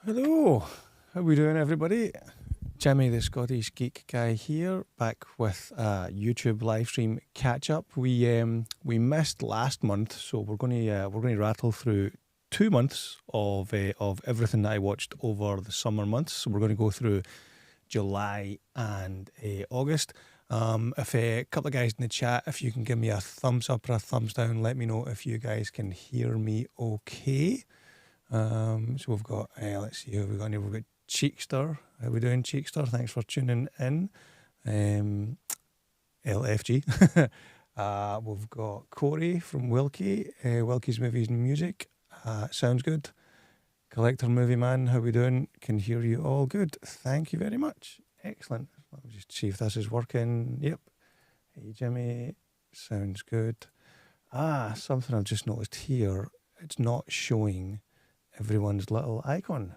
Hello, how we doing, everybody? Jimmy, the Scottish Geek guy here, back with a YouTube live stream catch up. We missed last month, so we're going to rattle through 2 months of everything that I watched over the summer months. So we're going to go through July and August. If a couple of guys in the chat, if you can give me a thumbs up or a thumbs down, let me know if you guys can hear me okay. So we've got, let's see who we've got here. We've got Cheekster. How we doing, Cheekster? Thanks for tuning in. LFG. We've got Corey from Wilkie. Wilkie's Movies and Music. Sounds good. Collector Movie Man, how we doing? Can hear you all good. Thank you very much. Excellent. Let me just see if this is working. Yep. Hey, Jimmy. Sounds good. Something I've just noticed here. It's not showing everyone's little icon.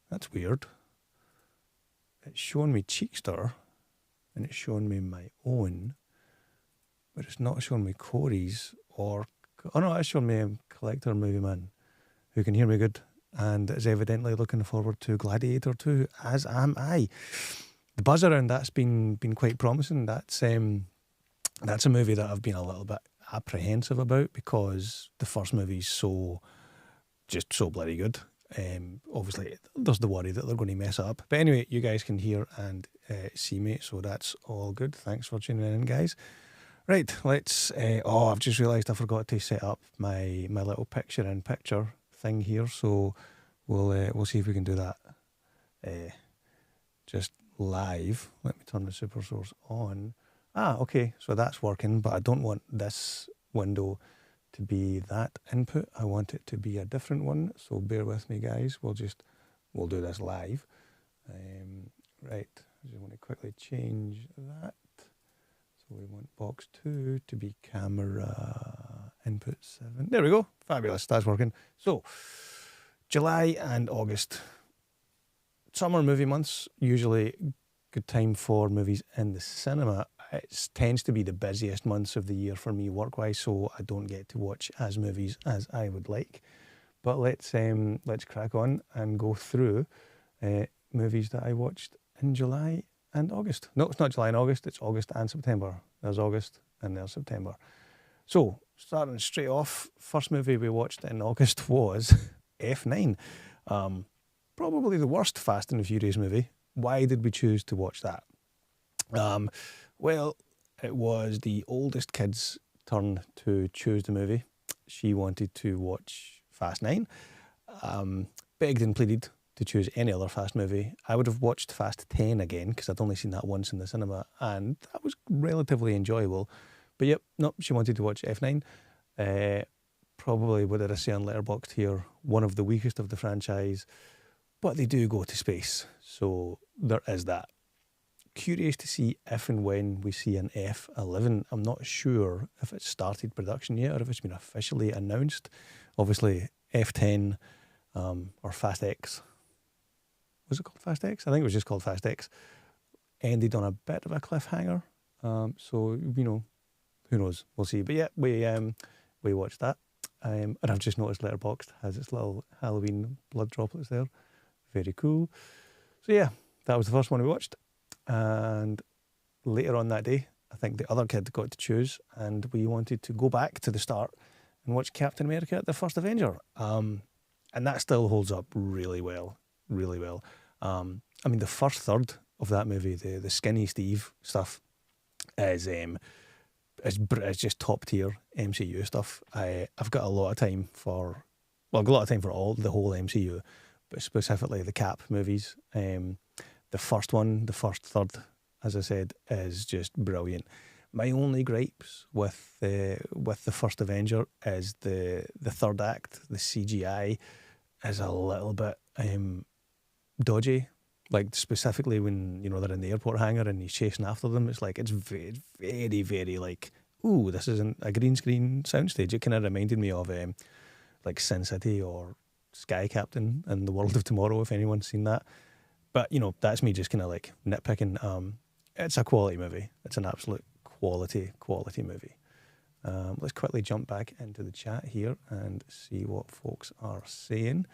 That's weird. It's showing me Cheekster, and it's showing me my own, but it's not showing me Corey's or... Oh no, it's showing me Collector Movie Man, who can hear me good, and is evidently looking forward to Gladiator 2, as am I. The buzz around that's been quite promising. That's a movie that I've been a little bit apprehensive about because the first movie's so bloody good. Obviously, there's the worry that they're going to mess it up. But anyway, you guys can hear and see me, so that's all good. Thanks for tuning in, guys. Right, let's... I've just realised I forgot to set up my little picture-in-picture thing here, so we'll see if we can do that just live. Let me turn the super source on. Okay, so that's working, but I don't want this window to be that input. I want it to be a different one, so bear with me, guys. We'll do this live. Right, I just want to quickly change that. So we want box 2 to be camera input 7. There we go. Fabulous, that's working. So, July and August. Summer movie months, usually good time for movies in the cinema. It tends to be the busiest months of the year for me work-wise, so I don't get to watch as movies as I would like. But let's crack on and go through movies that I watched in July and August. No, it's not July and August, it's August and September. There's August and there's September. So, starting straight off, first movie we watched in August was F9. Probably the worst Fast and the Furious movie. Why did we choose to watch that? Well, it was the oldest kid's turn to choose the movie. She wanted to watch Fast 9. Begged and pleaded to choose any other Fast movie. I would have watched Fast 10 again because I'd only seen that once in the cinema and that was relatively enjoyable. But yep, no, she wanted to watch F9. Probably, what did I say on Letterboxd here? One of the weakest of the franchise. But they do go to space, so there is that. Curious to see if and when we see an F11. I'm not sure if it's started production yet or if it's been officially announced. Obviously, F10 or Fast X. Was it called Fast X? I think it was just called Fast X. Ended on a bit of a cliffhanger. So, who knows? We'll see. But yeah, we watched that. And I've just noticed Letterboxd has its little Halloween blood droplets there. Very cool. So yeah, that was the first one we watched. And later on that day, I think the other kid got to choose, and we wanted to go back to the start and watch Captain America: The First Avenger. And that still holds up really well, really well. I mean, the first third of that movie, the Skinny Steve stuff, is just top tier MCU stuff. I've got a lot of time for, I've got a lot of time for the whole MCU, but specifically the Cap movies. The first one, the first third, as I said, is just brilliant. My only gripes with the first Avenger is the third act. The CGI is a little bit dodgy. Like specifically when they're in the airport hangar and he's chasing after them, it's very, very, very like, ooh, this isn't a green screen soundstage. It kind of reminded me of like Sin City or Sky Captain and The World of Tomorrow, if anyone's seen that. But, that's me just kind of like nitpicking. It's a quality movie. It's an absolute quality movie. Let's quickly jump back into the chat here and see what folks are saying.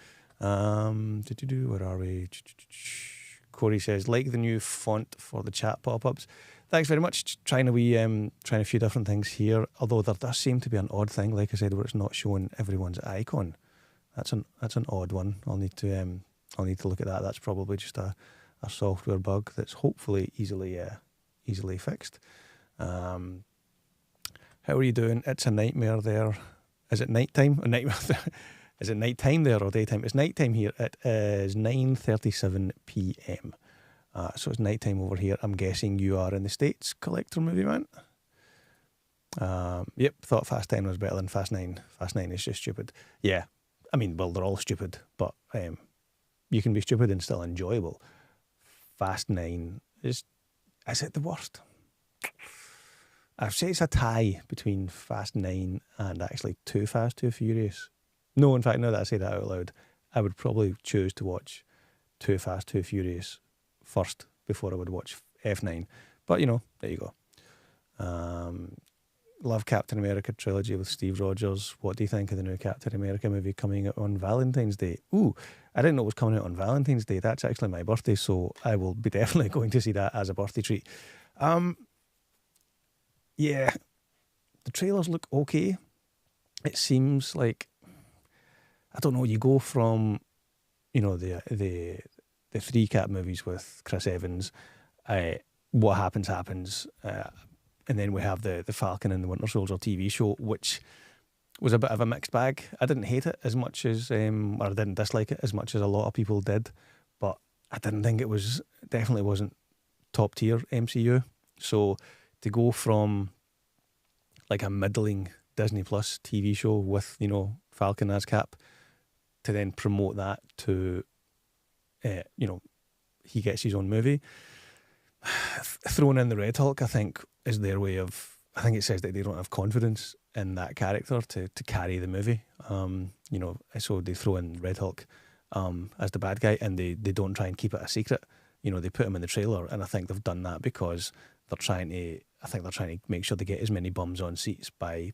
Where are we? Corey says, like the new font for the chat pop-ups. Thanks very much. Trying a few different things here. Although there does seem to be an odd thing, like I said, where it's not showing everyone's icon. That's an odd one. I'll need to look at that. That's probably just a software bug that's hopefully easily fixed. How are you doing? It's a nightmare there. Is it nighttime? A nightmare. Is it nighttime there or daytime? It's nighttime here. It is 9:37 p.m. So it's nighttime over here. I'm guessing you are in the States, Collector Movie Man. Yep, thought Fast 10 was better than Fast 9. Fast 9 is just stupid. Yeah, I mean, well, they're all stupid, but you can be stupid and still enjoyable. Fast 9 is it the worst? I'd say it's a tie between Fast 9 and actually Too Fast, Too Furious. No, in fact, now that I say that out loud, I would probably choose to watch Too Fast, Too Furious first before I would watch F9. But, there you go. Love Captain America trilogy with Steve Rogers. What do you think of the new Captain America movie coming out on Valentine's Day? Ooh, I didn't know it was coming out on Valentine's Day. That's actually my birthday, so I will be definitely going to see that as a birthday treat. Yeah, the trailers look okay. It seems like, I don't know, you go from, the three Cap movies with Chris Evans, what happens, and then we have the Falcon and the Winter Soldier TV show, which was a bit of a mixed bag. I didn't hate it as much as, or I didn't dislike it as much as a lot of people did, but I didn't think definitely wasn't top tier MCU. So to go from like a middling Disney Plus TV show with, Falcon as Cap, to then promote that to, he gets his own movie. Throwing in the Red Hulk, I think, is their way of, I think it says that they don't have confidence in that character to carry the movie. So they throw in Red Hulk as the bad guy, and they don't try and keep it a secret. They put him in the trailer, and I think they've done that because they're trying to make sure they get as many bums on seats by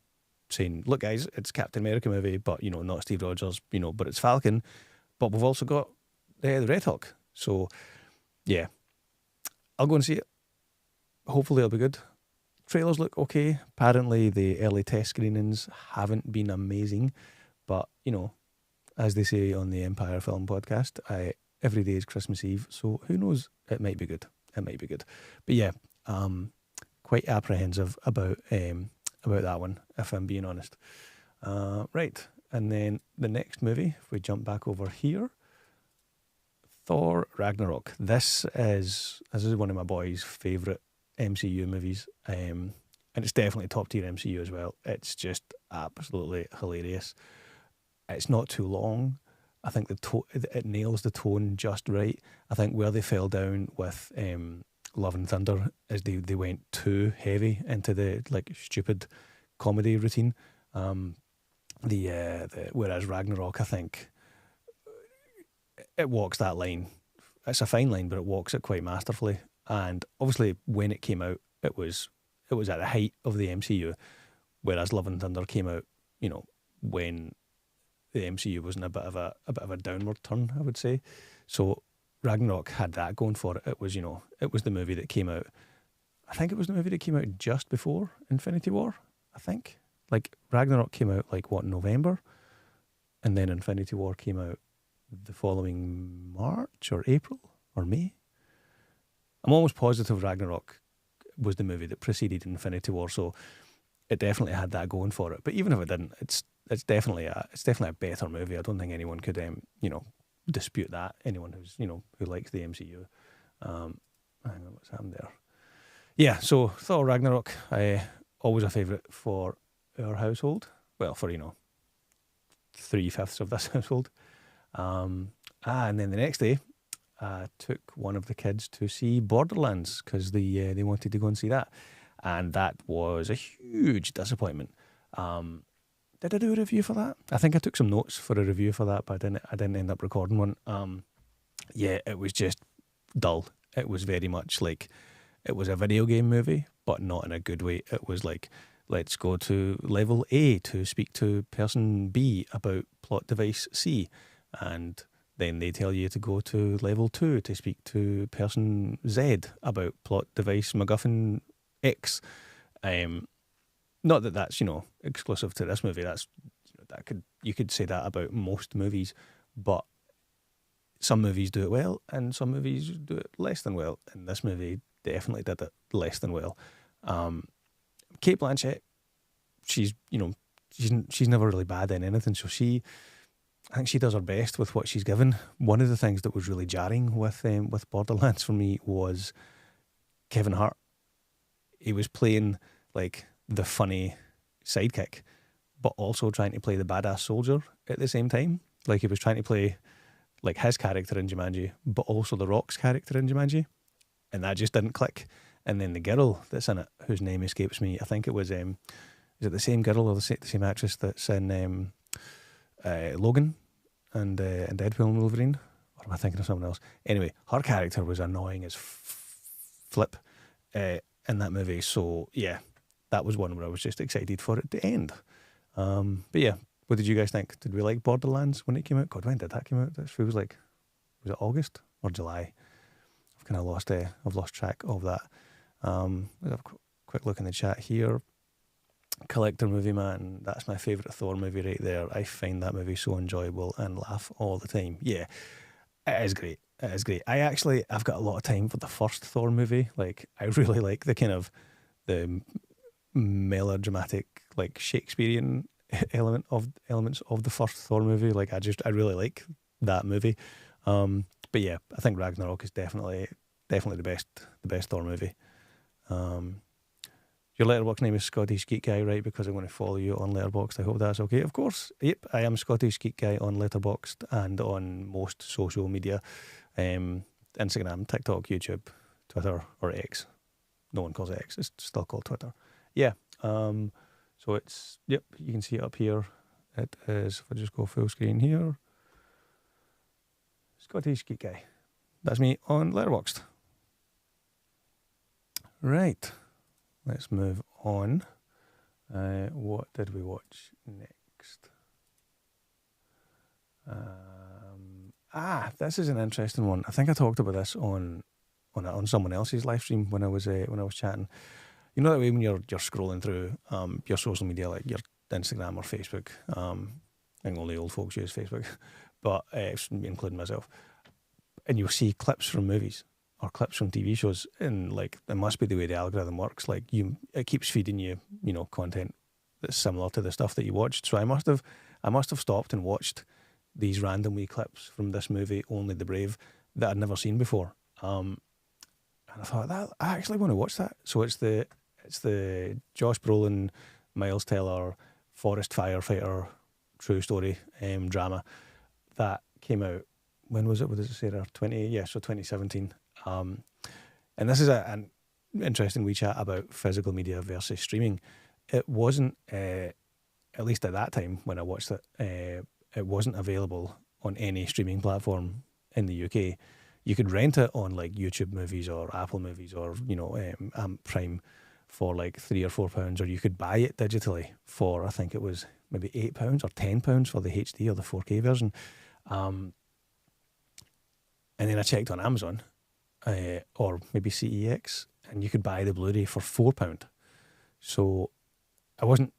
saying, look guys, it's Captain America movie, but not Steve Rogers, but it's Falcon, but we've also got the Red Hulk. So yeah, I'll go and see it. Hopefully it'll be good. Trailers look okay. Apparently the early test screenings haven't been amazing, but as they say on the Empire Film Podcast, every day is Christmas Eve, so who knows, it might be good. But yeah, quite apprehensive about that one, if I'm being honest. Right, and then the next movie, if we jump back over here, Thor Ragnarok. This is one of my boys' favourite MCU movies, and it's definitely top tier MCU as well. It's just absolutely hilarious. It's not too long. I think it nails the tone just right. I think where they fell down with Love and Thunder is they went too heavy into the stupid comedy routine. Whereas Ragnarok, I think it walks that line. It's a fine line, but it walks it quite masterfully. And obviously, when it came out, it was at the height of the MCU. Whereas Love and Thunder came out, when the MCU was in a bit of a downward turn, I would say. So Ragnarok had that going for it. It was, it was the movie that came out. I think it was the movie that came out just before Infinity War. I think Ragnarok came out November, and then Infinity War came out the following March or April or May. I'm almost positive Ragnarok was the movie that preceded Infinity War, so it definitely had that going for it. But even if it didn't, it's definitely a better movie. I don't think anyone could dispute that. Anyone who's who likes the MCU. Hang on, what's happened there? Yeah, so Thor Ragnarok, always a favourite for our household. Well, for 3/5 of this household. And then the next day, I took one of the kids to see Borderlands because they wanted to go and see that, and that was a huge disappointment. Did I do a review for that? I think I took some notes for a review for that, but I didn't end up recording one. Yeah, it was just dull. It was very much like it was a video game movie, but not in a good way. It was like, let's go to level A to speak to person B about plot device C, and then they tell you to go to level 2 to speak to person Z about plot device MacGuffin X. Not that that's, exclusive to this movie. You could say that about most movies, but some movies do it well and some movies do it less than well. And this movie definitely did it less than well. Kate Blanchett, she's never really bad in anything, so I think she does her best with what she's given. One of the things that was really jarring with Borderlands for me was Kevin Hart. He was playing like the funny sidekick, but also trying to play the badass soldier at the same time. Like he was trying to play like his character in Jumanji, but also The Rock's character in Jumanji, and that just didn't click. And then the girl that's in it, whose name escapes me, I think it was, is it the same girl or the same actress that's in Logan and Deadpool and Wolverine? Or am I thinking of someone else? Anyway, her character was annoying as flip in that movie. So yeah, that was one where I was just excited for it to end. But yeah, what did you guys think? Did we like Borderlands when it came out? God, when did that come out? This feels like, was it August or July? I've kind of lost track of that. Let's have a quick look in the chat here. Collector Movie Man, that's my favourite Thor movie right there. I find that movie so enjoyable and laugh all the time. Yeah, it is great. It is great. I've got a lot of time for the first Thor movie. Like, I really like the kind of the melodramatic, like Shakespearean elements of the first Thor movie. Like, I really like that movie. But yeah, I think Ragnarok is definitely the best Thor movie. Your Letterboxd name is Scottish Geek Guy, right? Because I'm going to follow you on Letterboxd. I hope that's okay. Of course. Yep, I am Scottish Geek Guy on Letterboxd and on most social media. Instagram, TikTok, YouTube, Twitter, or X. No one calls it X. It's still called Twitter. Yeah. So it's, yep, you can see it up here. It is, if I just go full screen here, Scottish Geek Guy. That's me on Letterboxd. Right. Let's move on. What did we watch next? This is an interesting one. I think I talked about this on someone else's live stream when I was chatting. You know that way when you're scrolling through your social media, like your Instagram or Facebook. I think only old folks use Facebook, but including myself. And you'll see clips from movies or clips from TV shows, and like it must be the way the algorithm works. Like it keeps feeding you, content that's similar to the stuff that you watched. So I must have stopped and watched these random wee clips from this movie, Only the Brave, that I'd never seen before. And I thought that I actually want to watch that. So it's the Josh Brolin, Miles Teller, forest firefighter true story drama that came out. When was it? What does it say there? 2017. And this is an interesting wee chat about physical media versus streaming. It wasn't, at least at that time when I watched it, it wasn't available on any streaming platform in the UK. You could rent it on like YouTube Movies or Apple Movies or Prime for like £3 or £4, or you could buy it digitally for, I think it was maybe £8 or £10 for the HD or the 4K version. And then I checked on Amazon or maybe CEX, and you could buy the Blu-ray for £4. So I wasn't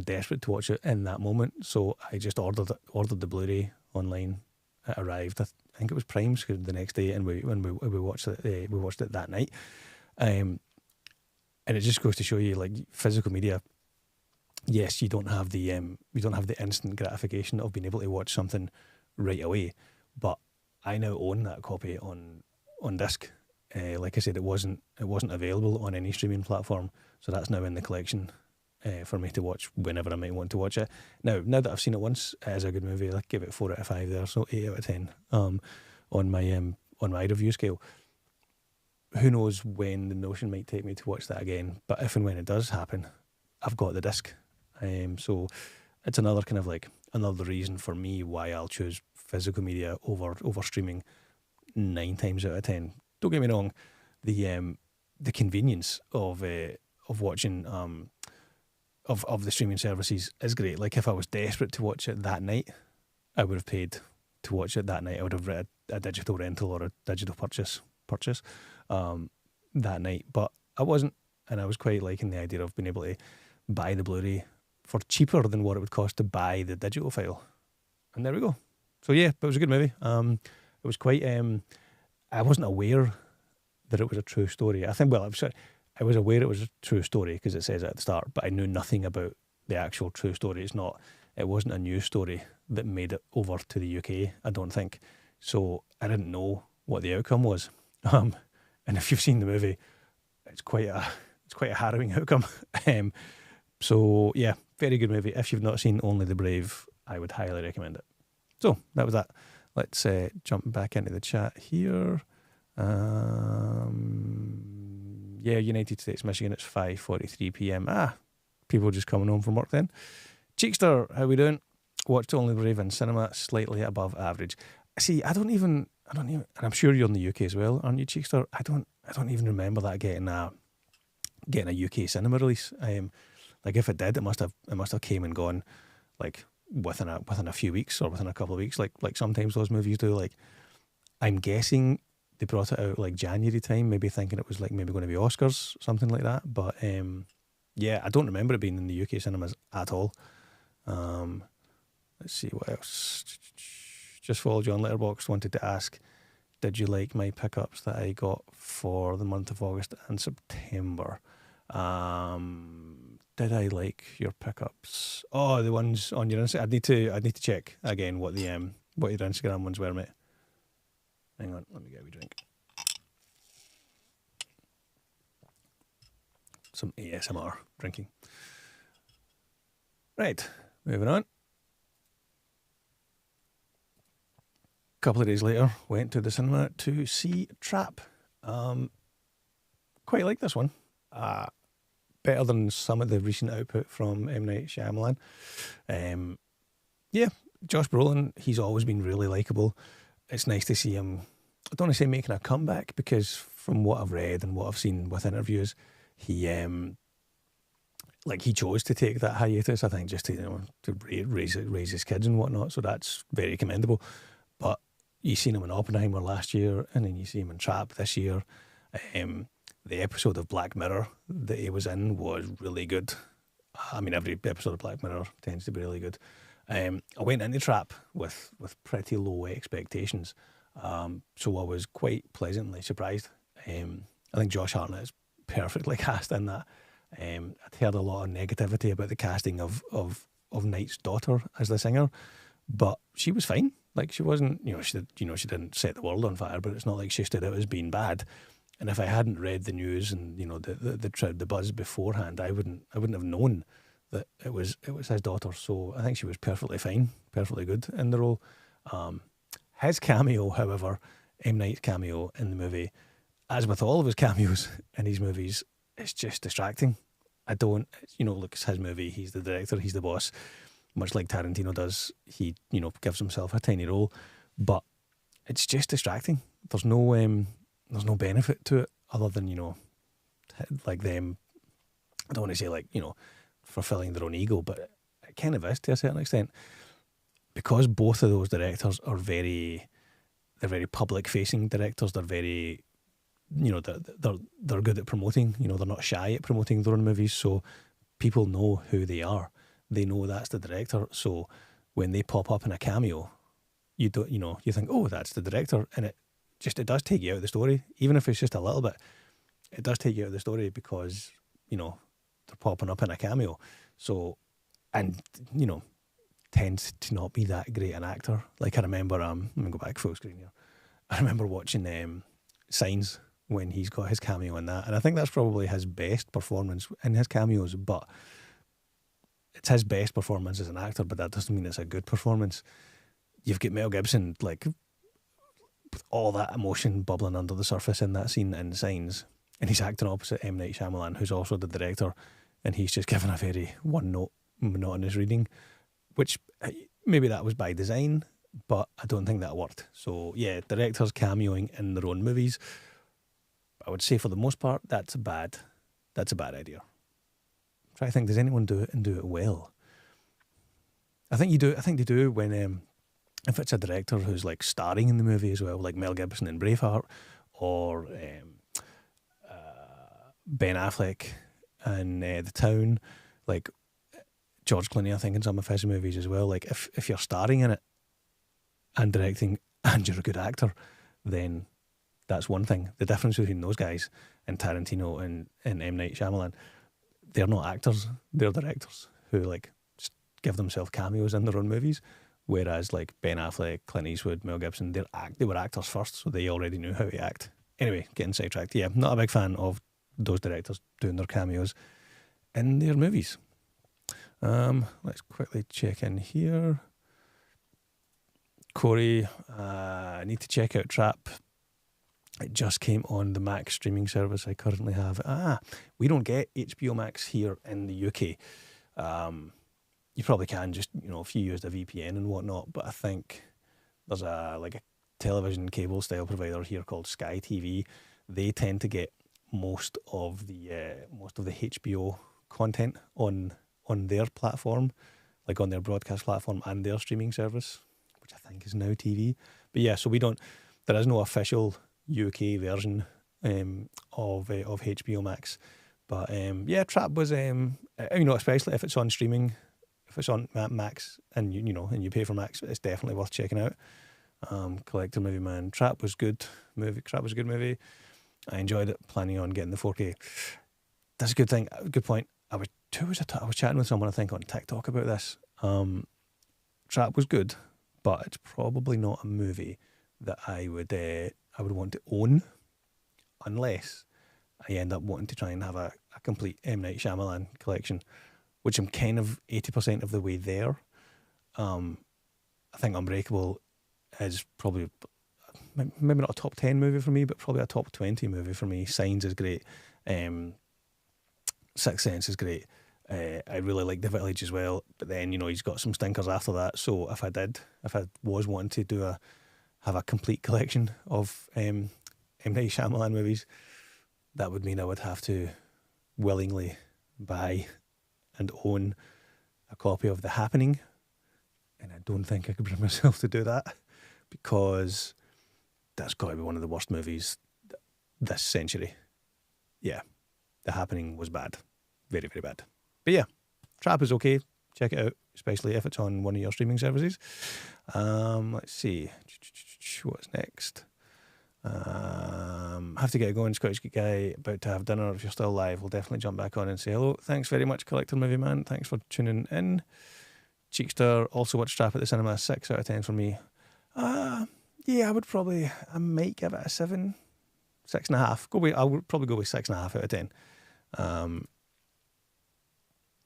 desperate to watch it in that moment, so I just ordered the Blu-ray online. It arrived. I think it was Prime's the next day, and we watched it. We watched it that night, and it just goes to show you, like, physical media. Yes, you don't have the instant gratification of being able to watch something right away, but I now own that copy on disc. Like I said, it wasn't available on any streaming platform, so that's now in the collection for me to watch whenever I might want to watch it. Now that I've seen it once, it is a good movie. I'll give it 4 out of 5 there, so 8 out of 10 on my review scale. Who knows when the notion might take me to watch that again, but if and when it does happen, I've got the disc. So it's another kind of like another reason for me why I'll choose physical media over streaming 9 times out of 10. Don't get me wrong, the convenience of watching of the streaming services is great. Like if I was desperate to watch it that night, I would have paid to watch it that night. I would have read a digital rental or a digital purchase that night, but I wasn't, and I was quite liking the idea of being able to buy the Blu-ray for cheaper than what it would cost to buy the digital file. And there we go. So yeah, but it was a good movie. It was quite. I wasn't aware that it was a true story. I think. Well, I was aware it was a true story because it says it at the start, but I knew nothing about the actual true story. It wasn't a news story that made it over to the UK, I don't think. So I didn't know what the outcome was. And if you've seen the movie, it's quite a harrowing outcome. So yeah, very good movie. If you've not seen Only the Brave, I would highly recommend it. So that was that. Let's jump back into the chat here. Yeah, United States, Michigan, it's 5:43 p.m. People just coming home from work then. Cheekster, how we doing? Watched Only the Brave in cinema, slightly above average. See, I don't even, and I'm sure you're in the UK as well, aren't you, Cheekster? I don't even remember that getting a UK cinema release. Like if it did, it must have came and gone, like within a few weeks or within a couple of weeks, like sometimes those movies do. Like I'm guessing they brought it out like January time, maybe thinking it was like maybe going to be Oscars, something like that. But yeah, I don't remember it being in the UK cinemas at all. Let's see what else. Just followed you on Letterboxd. Wanted to ask, did you like my pickups that I got for the month of August and September? Did I like your pickups? Oh, the ones on your Instagram. I'd need to check again what your Instagram ones were, mate. Hang on, let me get a wee drink. Some ASMR drinking. Right, moving on. A couple of days later, went to the cinema to see Trap. Quite like this one. Better than some of the recent output from M. Night Shyamalan. Yeah, Josh Brolin, he's always been really likeable. It's nice to see him, I don't want to say making a comeback, because from what I've read and what I've seen with interviews, he chose to take that hiatus, I think, just to raise his kids and whatnot, so that's very commendable. But you seen him in Oppenheimer last year, and then you see him in Trap this year. The episode of Black Mirror that he was in was really good. I mean, every episode of Black Mirror tends to be really good. I went into Trap with pretty low expectations, so I was quite pleasantly surprised. I think Josh Hartnett is perfectly cast in that. I'd heard a lot of negativity about the casting of Knight's daughter as the singer, but she was fine. Like, she wasn't, she didn't set the world on fire, but it's not like she stood out as being bad. And if I hadn't read the news and the buzz beforehand, I wouldn't have known that it was his daughter. So I think she was perfectly fine, perfectly good in the role. His cameo, however, M. Night's cameo in the movie, as with all of his cameos in his movies, it's just distracting. Look, it's his movie. He's the director. He's the boss. Much like Tarantino does, he gives himself a tiny role, but it's just distracting. There's no benefit to it other than, like them, I don't want to say fulfilling their own ego, but it kind of is to a certain extent, because both of those directors are they're very public facing directors. They're very, they're good at promoting, they're not shy at promoting their own movies. So people know who they are. They know that's the director. So when they pop up in a cameo, you think, oh, that's the director. And it does take you out of the story, even if it's just a little bit. It does take you out of the story because, they're popping up in a cameo. So, and, tends to not be that great an actor. Like I remember, let me go back full screen here. I remember watching Signs when he's got his cameo in that. And I think that's probably his best performance in his cameos, but it's his best performance as an actor, but that doesn't mean it's a good performance. You've got Mel Gibson, like, with all that emotion bubbling under the surface in that scene in Signs, and he's acting opposite M. Night Shyamalan, who's also the director, and he's just given a very one-note, monotonous reading, which maybe that was by design, but I don't think that worked. So yeah, directors cameoing in their own movies, I would say for the most part, that's a bad idea. Try to think, does anyone do it and do it well? I think you do. I think they do when if it's a director who's like starring in the movie as well, like Mel Gibson in Braveheart, or Ben Affleck in The Town, like George Clooney, I think, in some of his movies as well. Like if you're starring in it and directing and you're a good actor, then that's one thing. The difference between those guys and Tarantino and M. Night Shyamalan, they're not actors, they're directors who like just give themselves cameos in their own movies. Whereas like Ben Affleck, Clint Eastwood, Mel Gibson, they were actors first, so they already knew how to act. Anyway, getting sidetracked. Yeah, not a big fan of those directors doing their cameos in their movies. Let's quickly check in here. Corey, I need to check out Trap. It just came on the Max streaming service I currently have. We don't get HBO Max here in the UK. You probably can just, if you used a VPN and whatnot, but I think there's a television cable style provider here called Sky TV. They tend to get most of the HBO content on their platform, like on their broadcast platform and their streaming service, which I think is Now TV. But yeah, so there is no official UK version of HBO Max. But yeah, Trap was especially if it's on streaming, if it's on Max and you pay for Max, it's definitely worth checking out. Collector Movie Man, Trap was good movie. Trap was a good movie. I enjoyed it. Planning on getting the 4K. That's a good thing. Good point. I was chatting with someone, I think, on TikTok about this. Trap was good, but it's probably not a movie that I would want to own, unless I end up wanting to try and have a complete M. Night Shyamalan collection, which I'm kind of 80% of the way there. I think Unbreakable is probably maybe not a top 10 movie for me, but probably a top 20 movie for me. Signs is great. Sixth Sense is great. I really like The Village as well, but then he's got some stinkers after that. So if I was wanting to have a complete collection of M. Night Shyamalan movies, that would mean I would have to willingly buy and own a copy of The Happening, and I don't think I could bring myself to do that, because that's got to be one of the worst movies this century. Yeah, The Happening was bad. Very, very bad. But yeah, Trap is okay. Check it out, especially if it's on one of your streaming services. Let's see. What's next? Have to get going. Scottish Geek Guy, about to have dinner. If you're still live, we'll definitely jump back on and say hello. Thanks very much, Collector Movie Man. Thanks for tuning in. Cheekster, also watched Trap at the cinema. 6 out of 10 for me. Yeah, I might give it a 7, 6.5. I would probably go with 6.5 out of 10.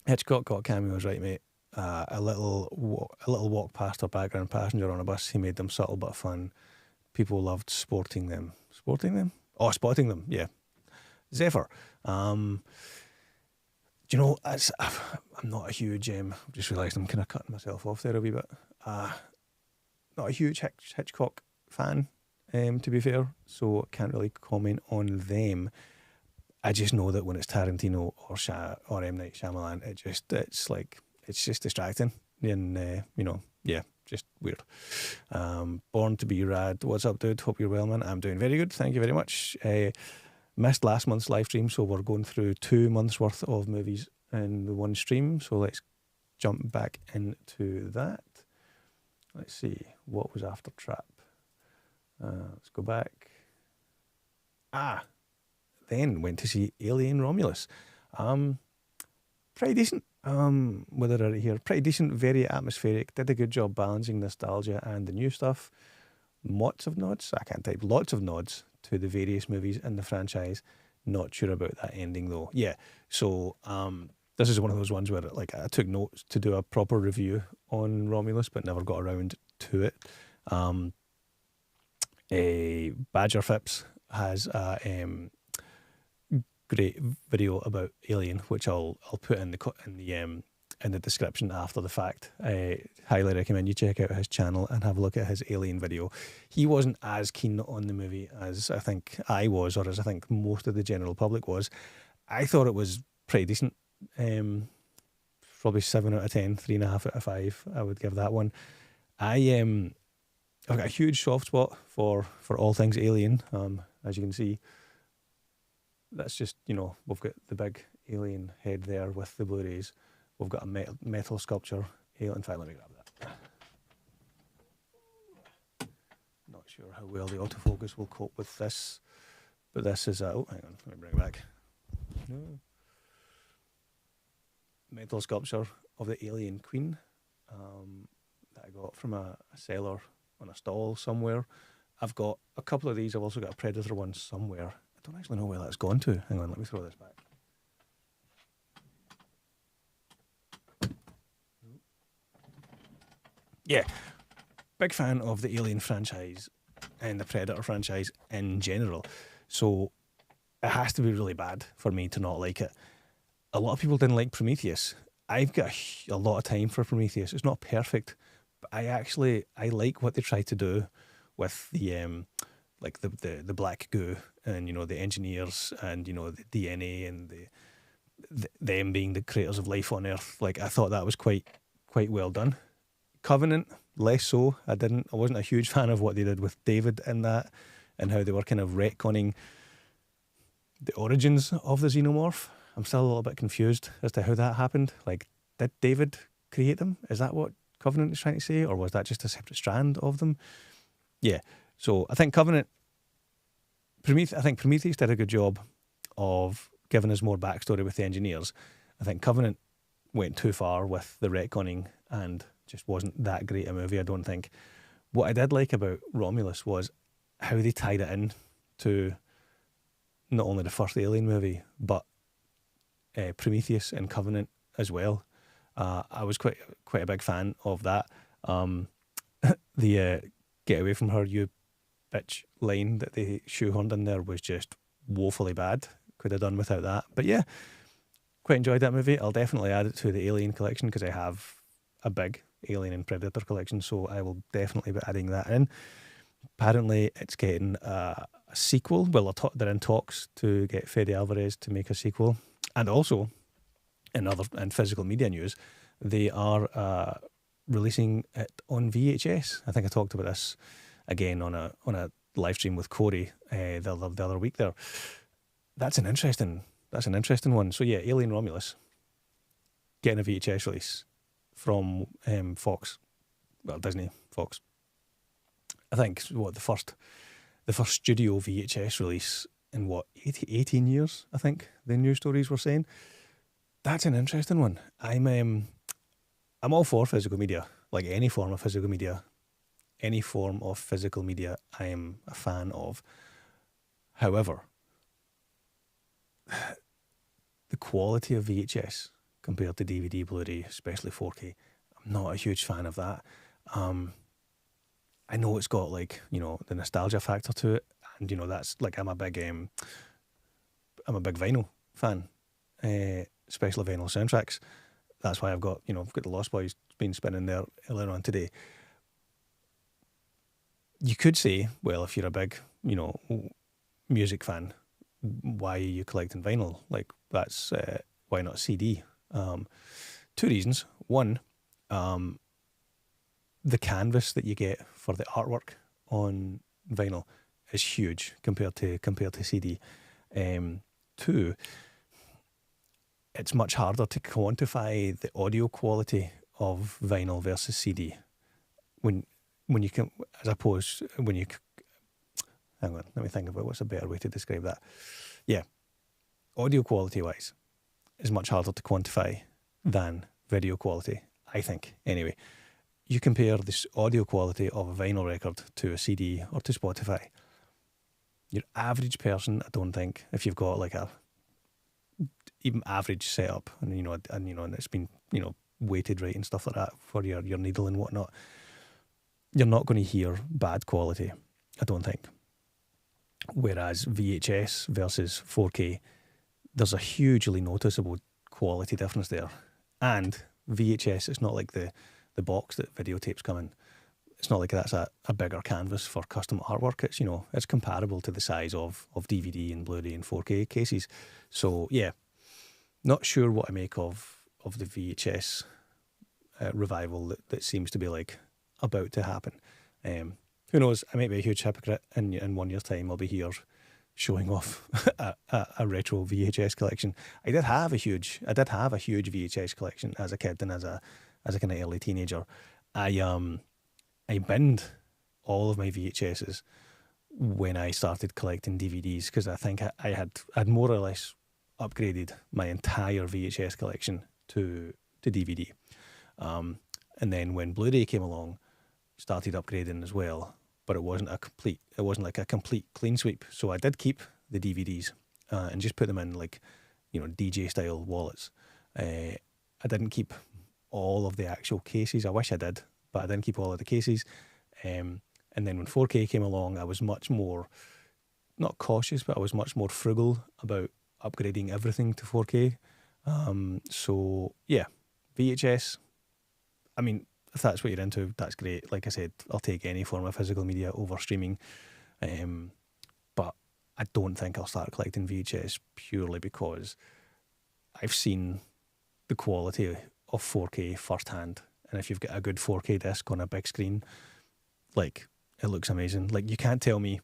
Hitchcock got cameos right, mate. A little walk past or background passenger on a bus. He made them subtle but fun. People loved sporting them. Sporting them? Oh, spotting them. Yeah. Zephyr. I'm not a huge. I've just realised I'm kind of cutting myself off there a wee bit. Not a huge Hitchcock fan, to be fair, so I can't really comment on them. I just know that when it's Tarantino or M. Night Shyamalan, it's just distracting, and yeah, just weird. Born to Be Rad. What's up, dude? Hope you're well, man. I'm doing very good. Thank you very much. Missed last month's live stream, so we're going through 2 months worth of movies in the one stream. So let's jump back into that. Let's see what was after Trap. Let's go back. Then went to see Alien Romulus. Pretty decent. Whether right here, pretty decent, very atmospheric. Did a good job balancing nostalgia and the new stuff. Lots of nods to the various movies in the franchise. Not sure about that ending though. Yeah, so this is one of those ones where I took notes to do a proper review on Romulus, but never got around to it. Badger Phipps has a great video about Alien, which I'll put in the description after the fact. I highly recommend you check out his channel and have a look at his Alien video. He wasn't as keen on the movie as I think I was, or as I think most of the general public was. I thought it was pretty decent. Probably 7 out of 10, 3.5 out of 5. I would give that one. I I've got a huge soft spot for all things Alien. As you can see, that's just, we've got the big Alien head there with the Blu-rays. We've got a metal sculpture. In fact, let me grab that. Not sure how well the autofocus will cope with this, but this is oh, hang on, let me bring it back. No. Metal sculpture of the Alien Queen that I got from a seller on a stall somewhere. I've got a couple of these. I've also got a Predator one somewhere. I don't actually know where that's gone to. Hang on, let me throw this back. Yeah, big fan of the Alien franchise and the Predator franchise in general. So it has to be really bad for me to not like it. A lot of people didn't like Prometheus. I've got a lot of time for Prometheus. It's not perfect, but I like what they tried to do with the like the black goo and the engineers and the DNA and them being the creators of life on Earth. Like, I thought that was quite well done. Covenant, less so. I wasn't a huge fan of what they did with David in that and how they were kind of retconning the origins of the xenomorph. I'm still a little bit confused as to how that happened. Like, did David create them? Is that what Covenant is trying to say? Or was that just a separate strand of them? Yeah. So I think Prometheus did a good job of giving us more backstory with the engineers. I think Covenant went too far with the retconning and just wasn't that great a movie, I don't think. What I did like about Romulus was how they tied it in to not only the first Alien movie, but Prometheus and Covenant as well. I was quite a big fan of that. The "get away from her, you bitch" line that they shoehorned in there was just woefully bad. Could have done without that. But yeah, quite enjoyed that movie. I'll definitely add it to the Alien collection because I have a big Alien and Predator collection, so I will definitely be adding that in. Apparently, it's getting a sequel. Well, they're in talks to get Fede Alvarez to make a sequel. And also, in physical media news, they are releasing it on VHS. I think I talked about this again on a live stream with Corey the other week there. That's an interesting one. So yeah, Alien Romulus getting a VHS release from Fox, well, Disney Fox. I think the first studio VHS release in 18 years, I think the news stories were saying. That's an interesting one. I'm all for physical media, like any form of physical media. Any form of physical media I am a fan of. However, the quality of VHS compared to DVD, Blu-ray, especially 4K, I'm not a huge fan of that. I know it's got the nostalgia factor to it, and that's like I'm a big vinyl fan, especially vinyl soundtracks. That's why I've got the Lost Boys been spinning there earlier on today. You could say, well, if you're a big music fan, why are you collecting vinyl? Like, that's why not CD? Two reasons. One, the canvas that you get for the artwork on vinyl is huge compared to CD. Two, it's much harder to quantify the audio quality of vinyl versus CD. When you can, as opposed when you, hang on, let me think about what's a better way to describe that. Yeah, audio quality wise is much harder to quantify than video quality, I think. Anyway, you compare this audio quality of a vinyl record to a CD or to Spotify. Your average person, I don't think, if you've got like a even average setup and it's been weighted right and stuff like that for your needle and whatnot, you're not going to hear bad quality, I don't think. Whereas VHS versus 4K, there's a hugely noticeable quality difference there. And VHS, it's not like the box that videotapes come in. It's not like that's a bigger canvas for custom artwork. It's it's comparable to the size of DVD and Blu-ray and 4K cases. So yeah, not sure what I make of the VHS revival that seems to be like about to happen. who knows? I might be a huge hypocrite, and in 1 year's time, I'll be here showing off a retro VHS collection. I did have a huge VHS collection as a kid and as a kind of early teenager. I binned all of my VHSs when I started collecting DVDs, because I think I'd more or less upgraded my entire VHS collection to DVD. And then when Blu-ray came along, started upgrading as well, but it wasn't like a complete clean sweep. So I did keep the DVDs and just put them in like, DJ style wallets. I didn't keep all of the actual cases. I wish I did, but I didn't keep all of the cases. And then when 4K came along, I was much more, not cautious, but I was much more frugal about upgrading everything to 4K. So yeah, VHS, I mean, if that's what you're into, that's great. Like I said, I'll take any form of physical media over streaming. But I don't think I'll start collecting VHS purely because I've seen the quality of 4K firsthand. And if you've got a good 4K disc on a big screen, like, it looks amazing. Like, you can't tell me,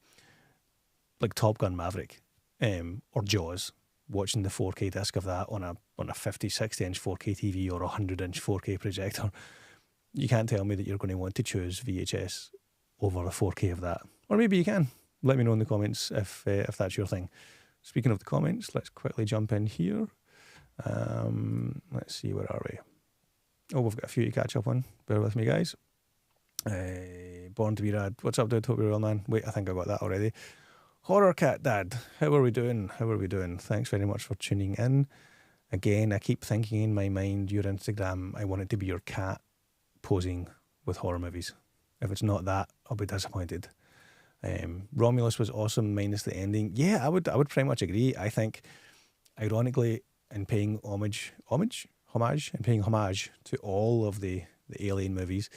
like Top Gun Maverick or Jaws, watching the 4K disc of that on a 50, 60 inch 4K TV or a 100 inch 4K projector. You can't tell me that you're going to want to choose VHS over a 4K of that. Or maybe you can. Let me know in the comments if that's your thing. Speaking of the comments, let's quickly jump in here. Let's see, where are we? Oh, we've got a few to catch up on. Bear with me, guys. Born to be Rad. What's up, dude? Hope you're well, man. Wait, I think I got that already. Horror Cat Dad. How are we doing? Thanks very much for tuning in. Again, I keep thinking in my mind, your Instagram, I want it to be your cat posing with horror movies. If it's not that, I'll be disappointed. Romulus was awesome minus the ending. Yeah, I would pretty much agree. I think, ironically, in paying homage to all of the Alien movies,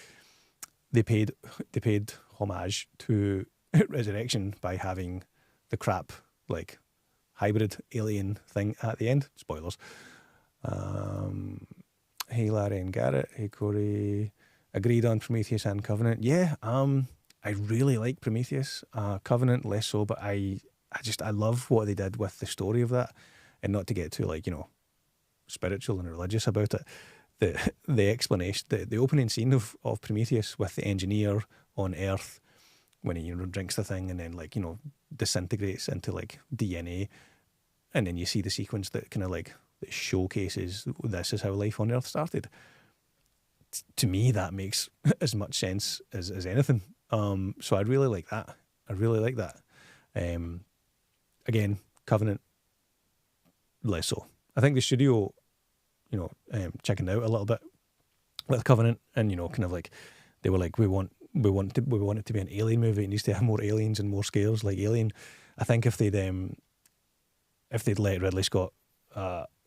they paid homage to Resurrection by having the crap like hybrid alien thing at the end. Spoilers. Hey Larry and Garrett. Hey Corey. Agreed on Prometheus and Covenant. Yeah, I really like Prometheus. Covenant less so, but I love what they did with the story of that, and not to get too spiritual and religious about it. The explanation, the opening scene of Prometheus with the engineer on Earth when he drinks the thing and then disintegrates into DNA, and then you see the sequence that kind of that showcases this is how life on Earth started. To me, that makes as much sense as anything. So I really like that. Again, Covenant less so. I think the studio, checking out a little bit with Covenant, and they were like, we want it to be an alien movie. It needs to have more aliens and more scares like Alien. I think if they'd let Ridley Scott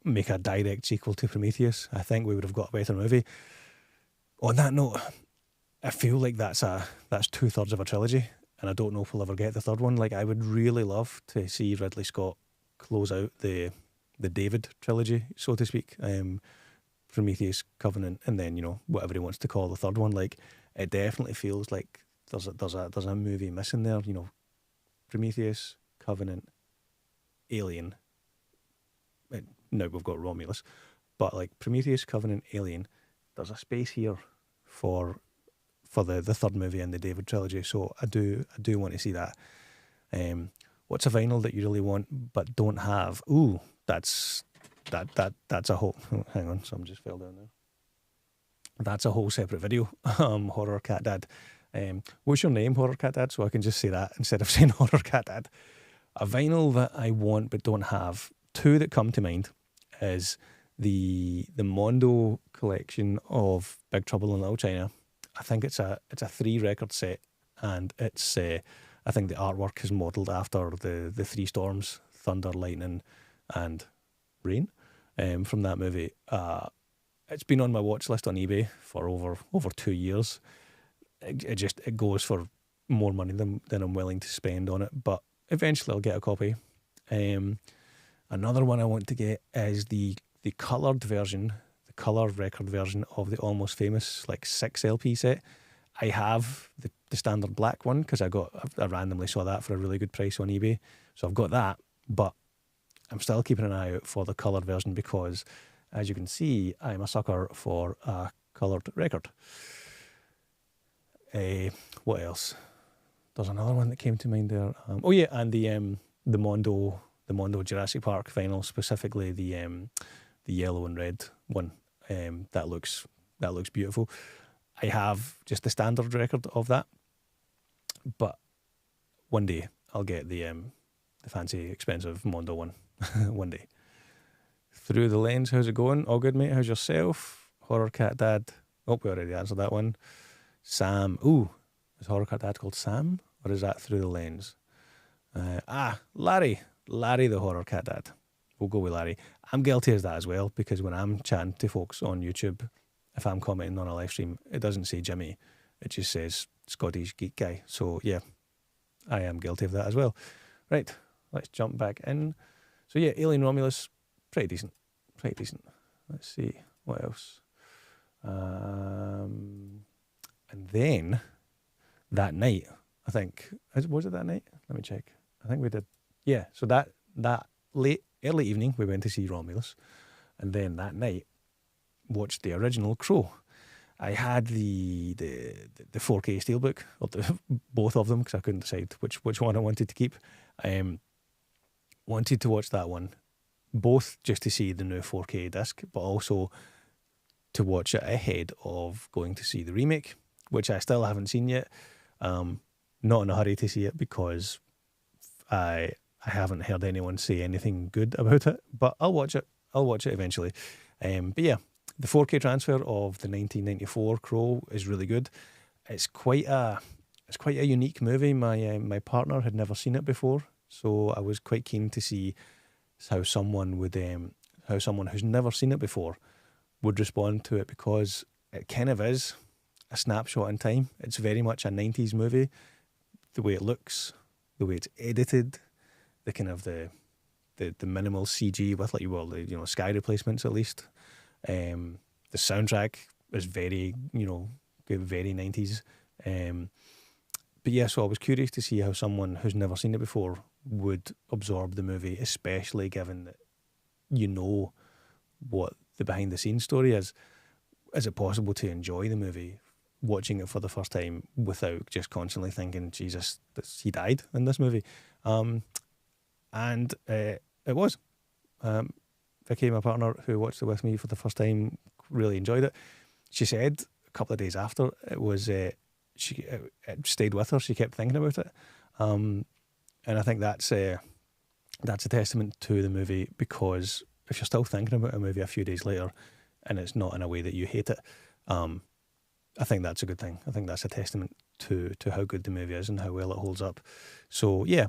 make a direct sequel to Prometheus, I think we would have got a better movie. On that note, I feel like that's 2/3 of a trilogy, and I don't know if we'll ever get the third one. Like, I would really love to see Ridley Scott close out the David trilogy, so to speak. Prometheus, Covenant, and then whatever he wants to call the third one. Like, it definitely feels like there's a movie missing there. Prometheus, Covenant, Alien. And now we've got Romulus, but Prometheus, Covenant, Alien. There's a space here for the third movie in the David trilogy. So I do want to see that. What's a vinyl that you really want but don't have? Ooh, that's a whole. Hang on, some just fell down there. That's a whole separate video. Horror Cat Dad. What's your name, Horror Cat Dad? So I can just say that instead of saying Horror Cat Dad. A vinyl that I want but don't have. Two that come to mind is the Mondo collection of Big Trouble in Little China. I think it's a 3-record set, and it's I think the artwork is modelled after the three storms: thunder, lightning, and rain from that movie. It's been on my watch list on eBay for over 2 years. It goes for more money than I'm willing to spend on it, but eventually I'll get a copy. Another one I want to get is the coloured version, the colour record version of the Almost Famous 6 LP set. I have the standard black one because I randomly saw that for a really good price on eBay. So I've got that, but I'm still keeping an eye out for the coloured version because, as you can see, I'm a sucker for a coloured record. What else? There's another one that came to mind there. Oh yeah, and the Mondo Jurassic Park vinyl, specifically the yellow and red one. That looks beautiful. I have just the standard record of that, but one day I'll get the fancy expensive Mondo one. One day. Through the Lens, how's it going? All good, mate. How's yourself? Horror Cat Dad. Oh, we already answered that one. Sam. Ooh, is Horror Cat Dad called Sam? Or is that Through the Lens? Larry. Larry the Horror Cat Dad. We'll go with Larry. I'm guilty as that as well, because when I'm chatting to folks on YouTube, if I'm commenting on a live stream, it doesn't say Jimmy. It just says Scottish Geek Guy. So, yeah, I am guilty of that as well. Right, let's jump back in. So, yeah, Alien Romulus, pretty decent. Pretty decent. Let's see, what else? And then, that night, I think, was it that night? Let me check. I think we did. Yeah, so that early evening, we went to see Romulus. And then that night, watched the original Crow. I had the 4K Steelbook, or both of them, because I couldn't decide which one I wanted to keep. Wanted to watch that one, both just to see the new 4K disc, but also to watch it ahead of going to see the remake, which I still haven't seen yet. Not in a hurry to see it because I haven't heard anyone say anything good about it, but I'll watch it. I'll watch it eventually. But yeah, the 4K transfer of the 1994 Crow is really good. It's quite a unique movie. My partner had never seen it before, so I was quite keen to see how someone who's never seen it before would respond to it, because it kind of is a snapshot in time. It's very much a 90s movie. The way it looks, the way it's edited, the kind of the minimal CG with the sky replacements at least. The soundtrack is very very 90s. But yeah, so I was curious to see how someone who's never seen it before would absorb the movie, especially given that you know what the behind the scenes story is. Is it possible to enjoy the movie watching it for the first time without just constantly thinking, Jesus, he died in this movie? And it was. Vicky, my partner, who watched it with me for the first time, really enjoyed it. She said a couple of days after it stayed with her. She kept thinking about it, and I think that's a testament to the movie, because if you're still thinking about a movie a few days later and it's not in a way that you hate it, I think that's a good thing. I think that's a testament to how good the movie is and how well it holds up. So yeah,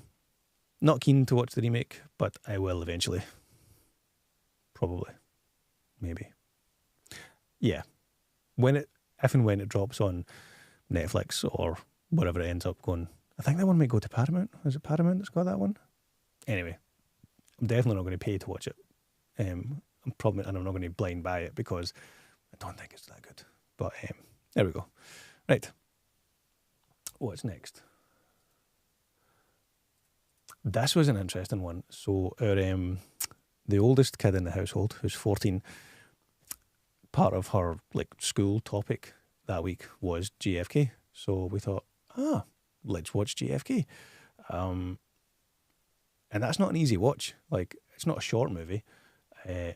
not keen to watch the remake, but I will eventually. Probably. Maybe. Yeah. If and when it drops on Netflix or whatever it ends up going. I think that one might go to Paramount. Is it Paramount that's got that one? Anyway, I'm definitely not going to pay to watch it. I'm not going to blind buy it because I don't think it's that good. But there we go. Right. What's next? This was an interesting one. So the oldest kid in the household, who's 14, part of her school topic that week was JFK. So we thought, let's watch JFK. And that's not an easy watch. It's not a short movie. And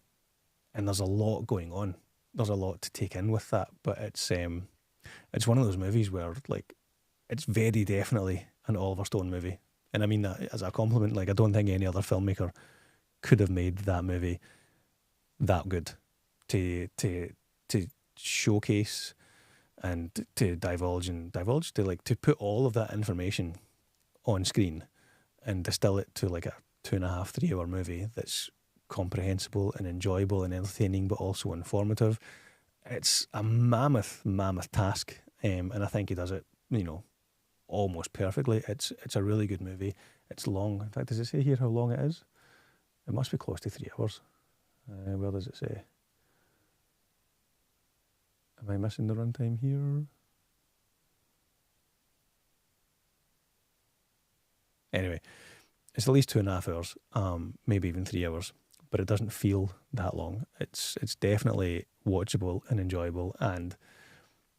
there's a lot going on. There's a lot to take in with that. But it's one of those movies where it's very definitely an Oliver Stone movie. And I mean that as a compliment. I don't think any other filmmaker could have made that movie that good to showcase and to to put all of that information on screen and distill it to a 2.5, 3 hour movie that's comprehensible and enjoyable and entertaining, but also informative. It's a mammoth task, and I think he does it, almost perfectly. It's a really good movie. It's long. In fact, does it say here how long it is? It must be close to 3 hours. Where does it say? Am I missing the runtime here? Anyway, it's at least 2.5 hours, maybe even 3 hours, but it doesn't feel that long. It's definitely watchable and enjoyable, and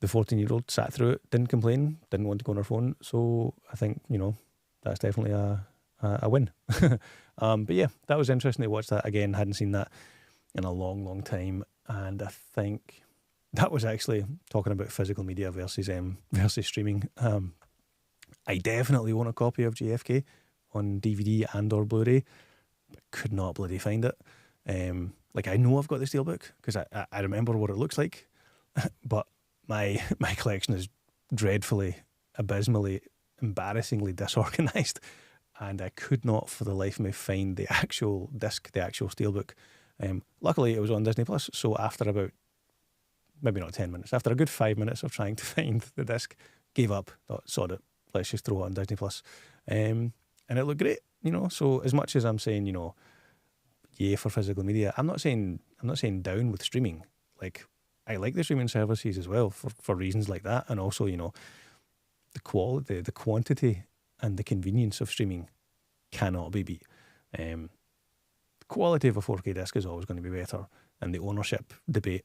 the 14-year-old sat through it, didn't complain, didn't want to go on her phone. So I think, that's definitely a win. But yeah, that was interesting to watch that again. Hadn't seen that in a long, long time, and I think that was actually talking about physical media versus streaming. I definitely want a copy of JFK on DVD and or Blu-ray, but could not bloody find it. Like, I know I've got the steelbook because I remember what it looks like, but my collection is dreadfully, abysmally, embarrassingly disorganised, and I could not for the life of me find the actual disc, the actual steelbook. Luckily, it was on Disney Plus, so after about, maybe not 10 minutes, after a good 5 minutes of trying to find the disc, gave up, thought, sod it, let's just throw it on Disney Plus. And it looked great, so as much as I'm saying, yay for physical media, I'm not saying down with streaming. Like, I like the streaming services as well for reasons like that, and also, the quality, the quantity, and the convenience of streaming cannot be beat. The quality of a 4K disc is always going to be better, and the ownership debate,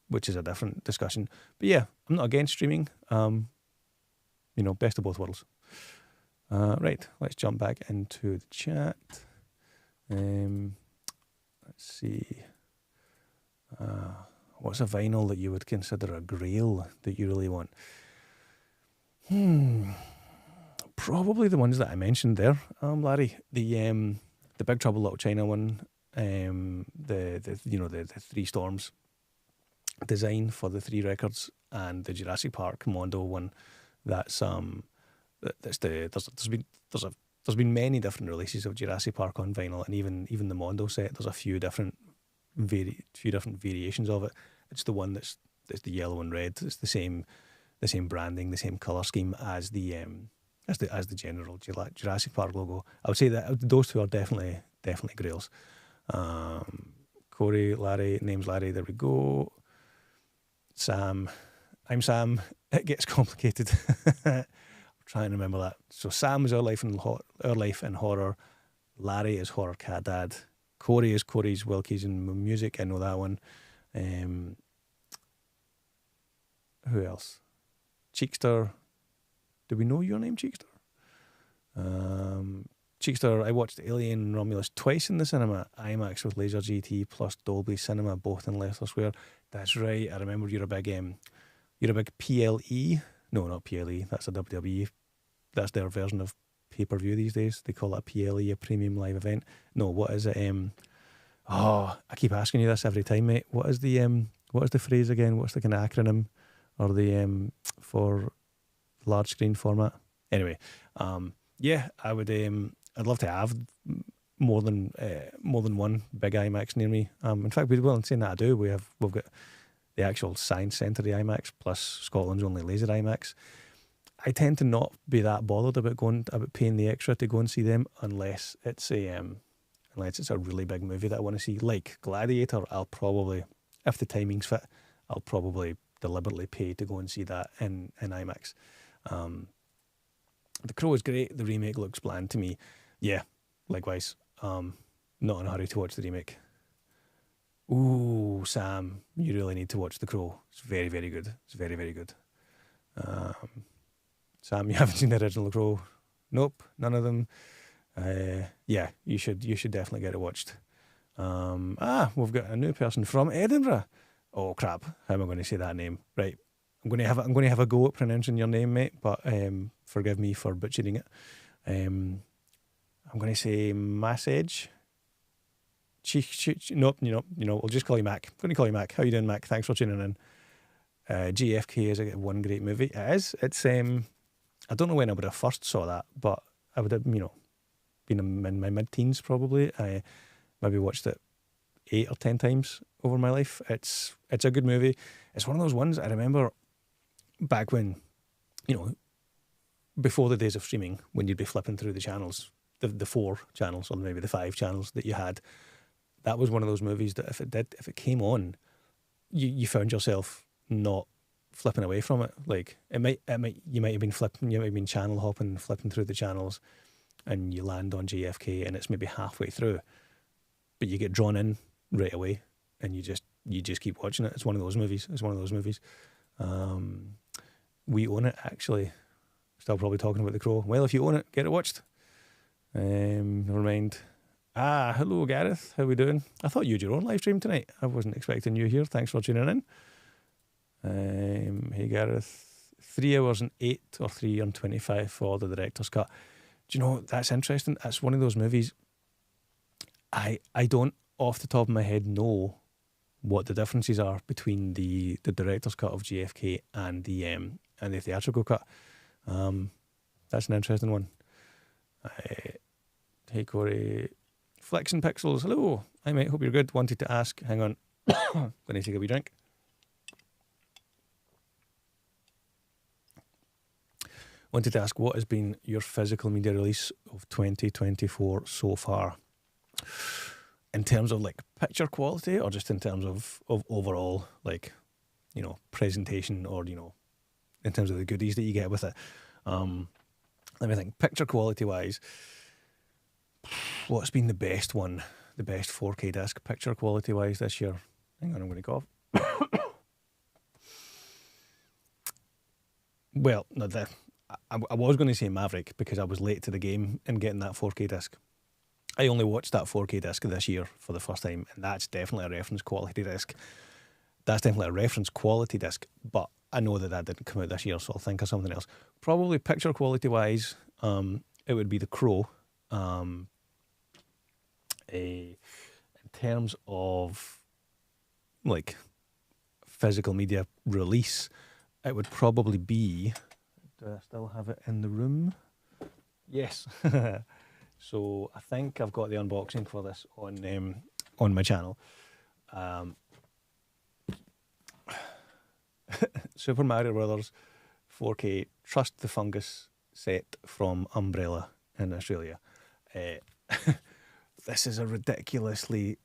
which is a different discussion. But yeah, I'm not against streaming. Best of both worlds. Right, let's jump back into the chat. Let's see. What's a vinyl that you would consider a grail that you really want? Probably the ones that I mentioned there, Larry. The Big Trouble Little China one, the Three Storms design for the 3 records, and the Jurassic Park Mondo one. There's been many different releases of Jurassic Park on vinyl, and even the Mondo set. There's a few different variations of it. It's the one that's the yellow and red. It's the same branding, the same color scheme as the general Jurassic Park logo. I would say that those two are definitely grails. Corey, Larry, name's Larry. There we go. Sam, I'm Sam. It gets complicated. I'm trying to remember that. So Sam is Our Life in Horror. Larry is Horror Cat Dad. Corey is Corey's Wilkies and Music. I know that one. Who else? Cheekster. Do we know your name, Cheekster? Cheekster, I watched Alien and Romulus twice in the cinema. IMAX with Laser GT plus Dolby Cinema, both in Leicester Square. That's right. I remember you're a big PLE. No, not PLE. That's a WWE. That's their version of pay-per-view these days. They call it a PLE, a premium live event. No, what is it? I keep asking you this every time, mate. What is the phrase again? What's the kind of acronym or the for large screen format? Anyway, yeah, I would. I'd love to have more than one big IMAX near me. In fact, in saying that I do. We've got the actual Science Centre IMAX plus Scotland's only laser IMAX. I tend to not be that bothered about paying the extra to go and see them unless it's a really big movie that I want to see. Like Gladiator, I'll probably, if the timing's fit, I'll probably deliberately pay to go and see that in IMAX. The Crow is great. The remake looks bland to me. Yeah, likewise. Not in a hurry to watch the remake. Ooh, Sam, you really need to watch The Crow. It's very, very good. It's very, very good. Sam, you haven't seen the original Crow? Nope, none of them. Yeah, you should definitely get it watched. We've got a new person from Edinburgh. Oh crap! How am I going to say that name? Right, I'm going to have a go at pronouncing your name, mate. But forgive me for butchering it. I'm going to say Massage. Nope. We'll just call you Mac. I'm going to call you Mac. How you doing, Mac? Thanks for tuning in. GFK is one great movie. It is. It's I don't know when I would have first saw that, but I would have been in my mid-teens probably. I maybe watched it 8 or 10 times over my life. It's a good movie. It's one of those ones I remember back when, before the days of streaming, when you'd be flipping through the channels, the 4 channels or maybe the 5 channels that you had. That was one of those movies that if it came on, you found yourself not flipping away from it. Like you might have been channel hopping, flipping through the channels, and you land on JFK and it's maybe halfway through, but you get drawn in right away and you just keep watching it. It's one of those movies. We own it, actually. Still probably talking about The Crow. Well, if you own it, get it watched. Never mind. Hello Gareth, how we doing? I thought you had your own live stream tonight. I wasn't expecting you here. Thanks for tuning in. Hey Gareth, 3 hours and 8 or 3 and 25 for the director's cut. Do you know, that's interesting. That's one of those movies I don't off the top of my head know what the differences are between the director's cut of JFK and the theatrical cut. That's an interesting one. Hey Corey, Flex and Pixels, hello. Hi mate, hope you're good. Wanted to ask, hang on, going to take a wee drink. Wanted to ask, what has been your physical media release of 2024 so far? In terms of like picture quality, or just in terms of overall, like, you know, presentation, or, you know, in terms of the goodies that you get with it? Let me think. Picture quality wise, what's been the best one? The best 4K disc picture quality wise this year? Hang on, I'm going to cough. Well, no, I was going to say Maverick because I was late to the game in getting that 4K disc. I only watched that 4K disc this year for the first time, and that's definitely a reference quality disc. But I know that didn't come out this year, so I'll think of something else. Probably picture quality wise, it would be The Crow. In terms of like physical media release, it would probably be. Do I still have it in the room? Yes. So I think I've got the unboxing for this on my channel. Super Mario Brothers 4K Trust the Fungus set from Umbrella in Australia. This is a ridiculously...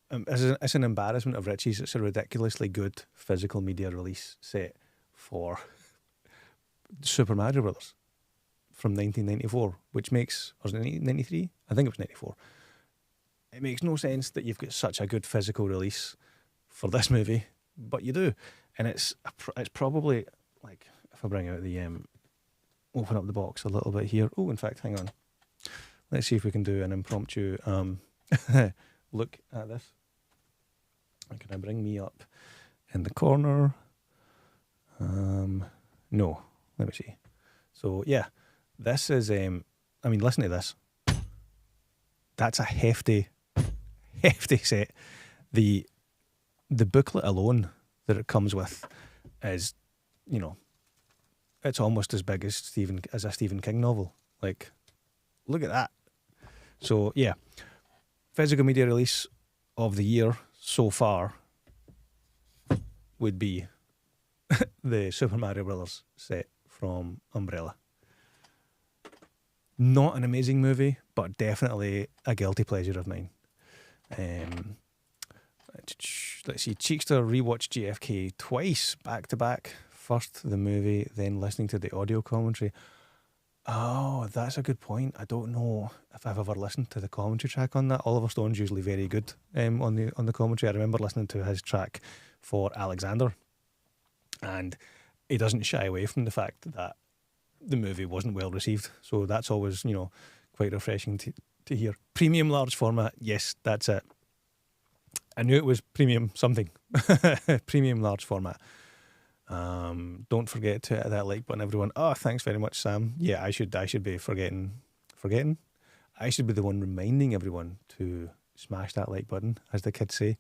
it's an embarrassment of riches. It's a ridiculously good physical media release set for Super Mario Brothers from 1994, which makes... Or was it 93? I think it was 94. It makes no sense that you've got such a good physical release for this movie, but you do. And it's probably, like, if I bring out the... open up the box a little bit here. Oh, in fact, hang on. Let's see if we can do an impromptu look at this. Can I bring me up in the corner? No. Let me see. So, yeah. This is... I mean, listen to this. That's a hefty set. The booklet alone that it comes with is, you know, it's almost as big as a Stephen King novel. Like, look at that. So, yeah. Physical media release of the year so far would be the Super Mario Brothers set from Umbrella. Not an amazing movie, but definitely a guilty pleasure of mine. Let's see. Cheekster rewatched JFK twice, back to back. First the movie, then listening to the audio commentary. Oh, that's a good point. I don't know if I've ever listened to the commentary track on that. Oliver Stone's usually very good on the commentary. I remember listening to his track for Alexander, and he doesn't shy away from the fact that the movie wasn't well received. So that's always, you know, quite refreshing to hear. Premium large format, yes, that's it. I knew it was premium something. Premium large format. Don't forget to hit that like button, everyone. Oh, thanks very much, Sam. Yeah, I should be forgetting. I should be the one reminding everyone to smash that like button, as the kids say.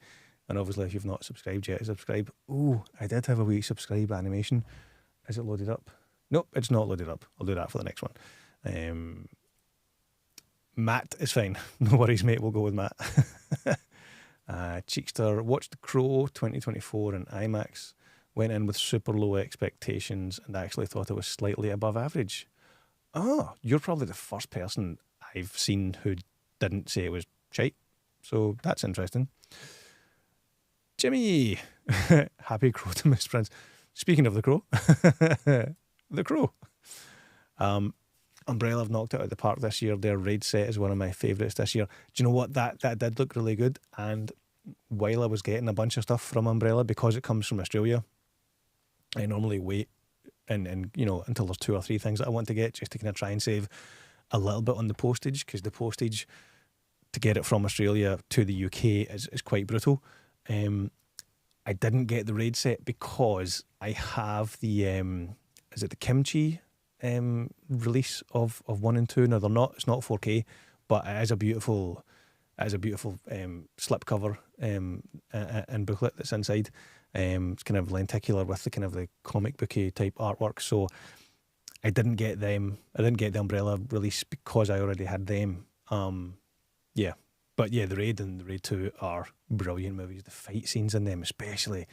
And obviously, if you've not subscribed yet, subscribe. Ooh, I did have a wee subscribe animation. Is it loaded up? Nope, it's not loaded up. I'll do that for the next one. Matt is fine. No worries, mate. We'll go with Matt. Cheekster watched The Crow 2024 in IMAX. Went in with super low expectations and actually thought it was slightly above average. Oh, you're probably the first person I've seen who didn't say it was shite. So that's interesting. Jimmy! Happy Crow to Miss Prince. Speaking of The Crow. The Crow. Umbrella have knocked it out of the park this year. Their raid set is one of my favourites this year. Do you know what? That did look really good. And while I was getting a bunch of stuff from Umbrella, because it comes from Australia, I normally wait and until there's 2 or 3 things that I want to get, just to kind of try and save a little bit on the postage, because the postage to get it from Australia to the UK is quite brutal. I didn't get the raid set because I have the is it the kimchi release of 1 and 2. Now it's not 4K, but it is a beautiful slip cover and booklet that's inside. It's kind of lenticular with the kind of the comic booky type artwork. So I didn't get them. I didn't get the Umbrella release because I already had them. Yeah. But yeah, the Raid and the Raid 2 are brilliant movies. The fight scenes in them, especially,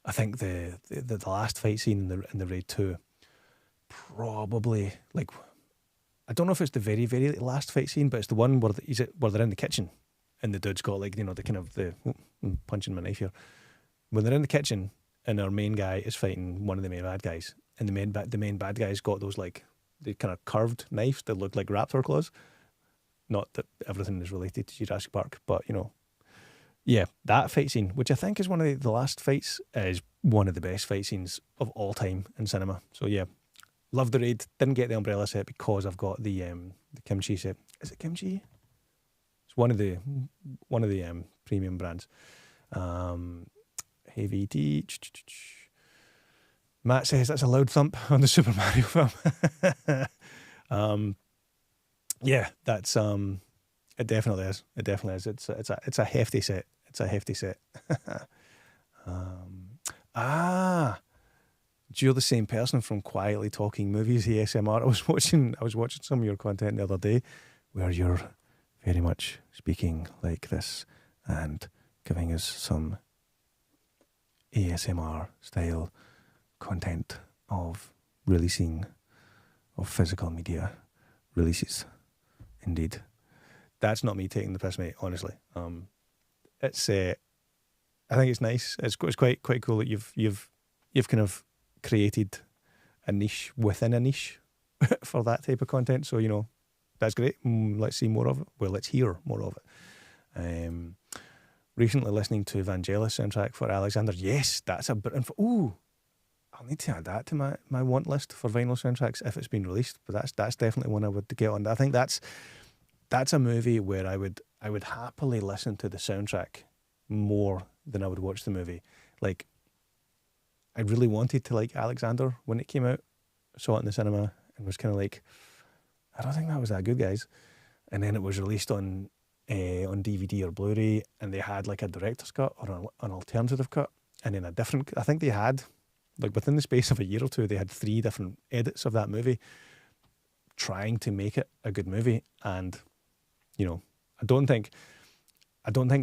I think the last fight scene in the Raid 2, probably, like, I don't know if it's the very, very last fight scene, but it's the one where they're in the kitchen and the dude's got, like, the kind of I'm punching my knife here. When they're in the kitchen and our main guy is fighting one of the main bad guys, and the main bad guy's got those, like, the kind of curved knives that look like raptor claws. Not that everything is related to Jurassic Park, but, yeah, that fight scene, which I think is one of the last fights, is one of the best fight scenes of all time in cinema. So yeah, love the Raid. Didn't get the Umbrella set because I've got the kimchi set. Is it kimchi? It's one of the premium brands. Heavy D. Matt says that's a loud thump on the Super Mario film. Yeah, that's it definitely is. It definitely is. It's a hefty set. It's a hefty set. You're the same person from Quietly Talking Movies ASMR. I was watching some of your content the other day where you're very much speaking like this and giving us some ASMR style content of releasing of physical media releases. Indeed. That's not me taking the piss, mate, honestly. It's I think it's nice. It's quite cool that you've kind of created a niche within a niche for that type of content. So, that's great. Let's see more of it. Well, let's hear more of it. Recently listening to Vangelis soundtrack for Alexander. Yes, that's a bit. Ooh, I'll need to add that to my want list for vinyl soundtracks if it's been released. But that's definitely one I would get on. I think that's a movie where I would happily listen to the soundtrack more than I would watch the movie. Like, I really wanted to like Alexander when it came out. I saw it in the cinema and was kind of like, I don't think that was that good, guys. And then it was released on DVD or Blu-ray, and they had like a director's cut or an alternative cut, and then a different. I think they had, like, within the space of a year or two, they had 3 different edits of that movie, trying to make it a good movie. And I don't think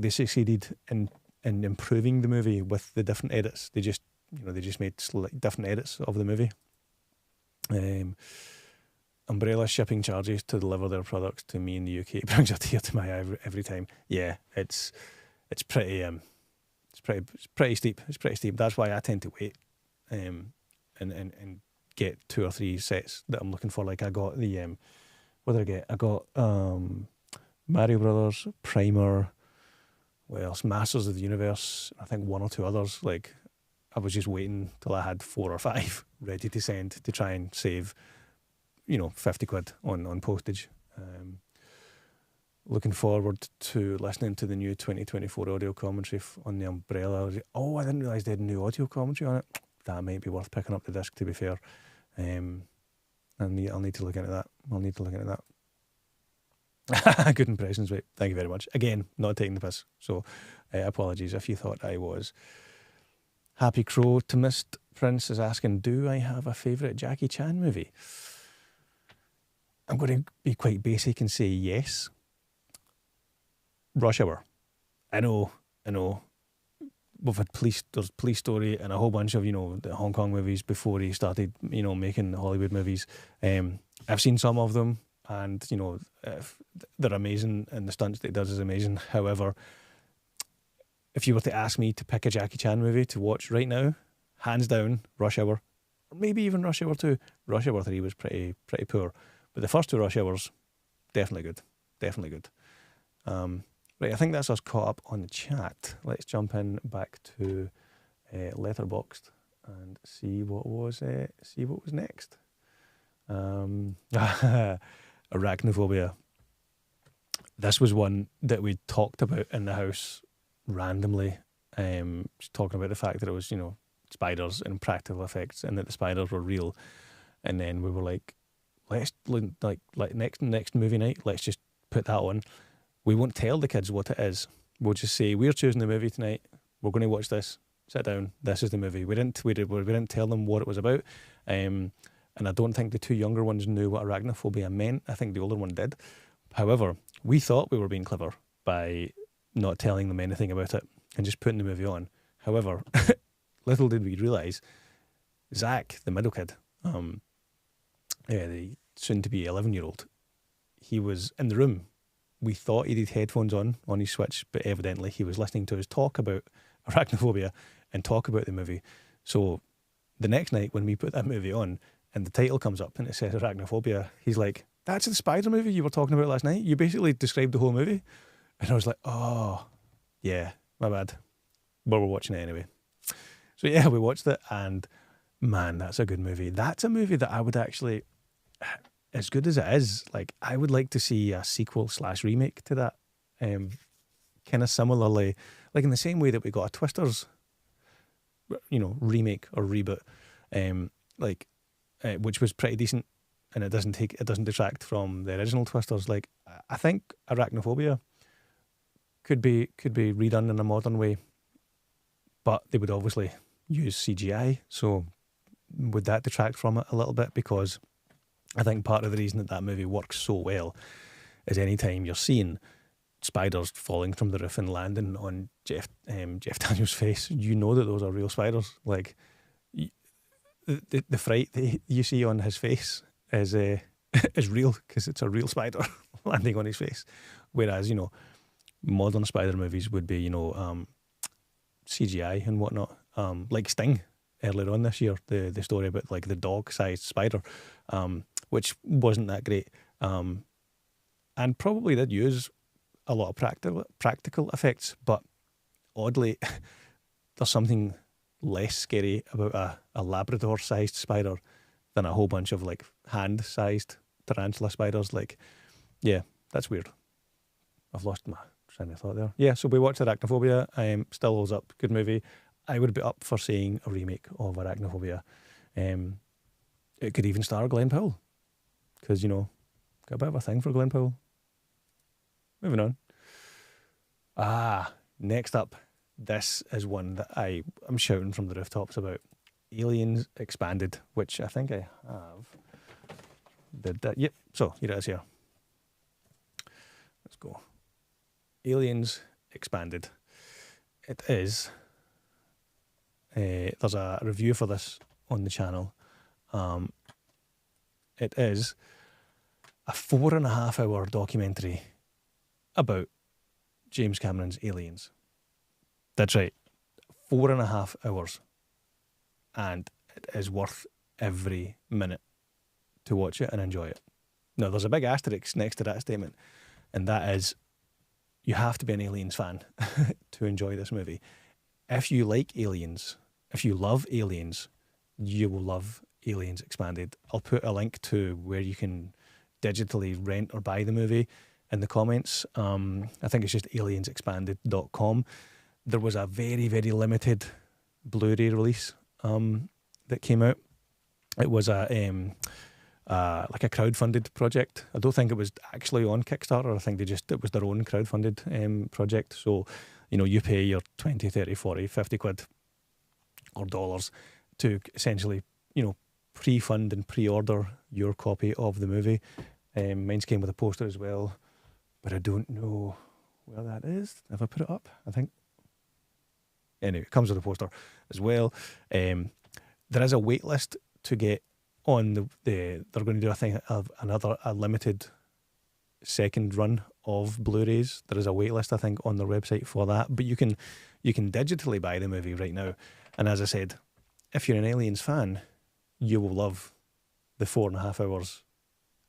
they succeeded in improving the movie with the different edits. They just made different edits of the movie. Umbrella shipping charges to deliver their products to me in the UK brings a tear to my eye every time. Yeah, it's pretty steep. It's pretty steep. That's why I tend to wait, and get 2 or 3 sets that I'm looking for. Like, I got the what did I get? I got Mario Brothers, Primer, what else? Masters of the Universe. I think 1 or 2 others. Like, I was just waiting till I had 4 or 5 ready to send to try and save, 50 quid on postage. Looking forward to listening to the new 2024 audio commentary on the Umbrella. I didn't realise they had new audio commentary on it. That might be worth picking up the disc, to be fair. I'll need to look into that. Good impressions, mate. Thank you very much. Again, not taking the piss. So, apologies if you thought I was. Happy Crow to Mist Prince is asking, do I have a favourite Jackie Chan movie? I'm going to be quite basic and say yes. Rush Hour. I know. We've had there's Police Story and a whole bunch of, the Hong Kong movies before he started, making Hollywood movies. I've seen some of them, and, they're amazing, and the stunts that he does is amazing. However, if you were to ask me to pick a Jackie Chan movie to watch right now, hands down, Rush Hour, or maybe even Rush Hour 2. Rush Hour 3 was pretty poor. But the first 2 rush hours, definitely good. Definitely good. Right, I think that's us caught up on the chat. Let's jump in back to Letterboxd and see what was next. Arachnophobia. This was one that we talked about in the house randomly, just talking about the fact that it was, spiders and practical effects, and that the spiders were real. And then we were like, let's next movie night, let's just put that on. We won't tell the kids what it is. We'll just say, we're choosing the movie tonight. We're going to watch this. Sit down. This is the movie. We didn't tell them what it was about. And I don't think the 2 younger ones knew what arachnophobia meant. I think the older one did. However, we thought we were being clever by not telling them anything about it and just putting the movie on. However, little did we realise, Zach, the middle kid, the soon-to-be 11-year-old, he was in the room. We thought he had headphones on his Switch, but evidently he was listening to us talk about arachnophobia and talk about the movie. So the next night when we put that movie on and the title comes up and it says arachnophobia, he's like, that's the spider movie you were talking about last night? You basically described the whole movie. And I was like, oh, yeah, my bad. But we're watching it anyway. So yeah, we watched it, and man, that's a good movie. That's a movie that I would actually, as good as it is, like, I would like to see a sequel/remake to that. Kind of similarly, like in the same way that we got a Twisters, remake or reboot, which was pretty decent, and it doesn't detract from the original Twisters. Like, I think Arachnophobia could be redone in a modern way, but they would obviously use CGI. So would that detract from it a little bit? Because I think part of the reason that movie works so well is anytime you're seeing spiders falling from the roof and landing on Jeff Daniels' face, you know that those are real spiders. Like, the fright that you see on his face is real, because it's a real spider landing on his face. Whereas, modern spider movies would be, CGI and whatnot. Like Sting earlier on this year, the story about like the dog-sized spider, which wasn't that great, and probably did use a lot of practical effects, but oddly, there's something less scary about a Labrador-sized spider than a whole bunch of like hand-sized tarantula spiders. Like, yeah, that's weird. I've lost my train of thought there. Yeah, so we watched Arachnophobia. Still holds up. Good movie. I would be up for seeing a remake of Arachnophobia. It could even star Glenn Powell, because, got a bit of a thing for Glenn Powell. Moving on. Next up, this is one that I'm shouting from the rooftops about. Aliens Expanded, which I think I have. Yep, so here it is here. Let's go. Aliens Expanded. It is. There's a review for this on the channel. It is a 4.5-hour documentary about James Cameron's Aliens. That's right, 4.5 hours. And it is worth every minute to watch it and enjoy it. Now, there's a big asterisk next to that statement, and that is, you have to be an Aliens fan to enjoy this movie. If you like Aliens, if you love Aliens, you will love Aliens Expanded. I'll put a link to where you can digitally rent or buy the movie in the comments. I think it's just aliensexpanded.com. There was a very, very limited Blu-ray release that came out. It was like a crowdfunded project. I don't think it was actually on Kickstarter. I think it was their own crowdfunded project. So, you pay your 20, 30, 40, 50 quid or dollars to essentially, pre-fund and pre-order your copy of the movie. Mine came with a poster as well, but I don't know where that is. Have I put it up? I think. Anyway, it comes with a poster as well. There is a wait list to get on they're going to do a thing of a limited second run of Blu-rays. There is a wait list, I think, on their website for that. But you can digitally buy the movie right now. And as I said, if you're an Aliens fan, you will love the 4.5 hours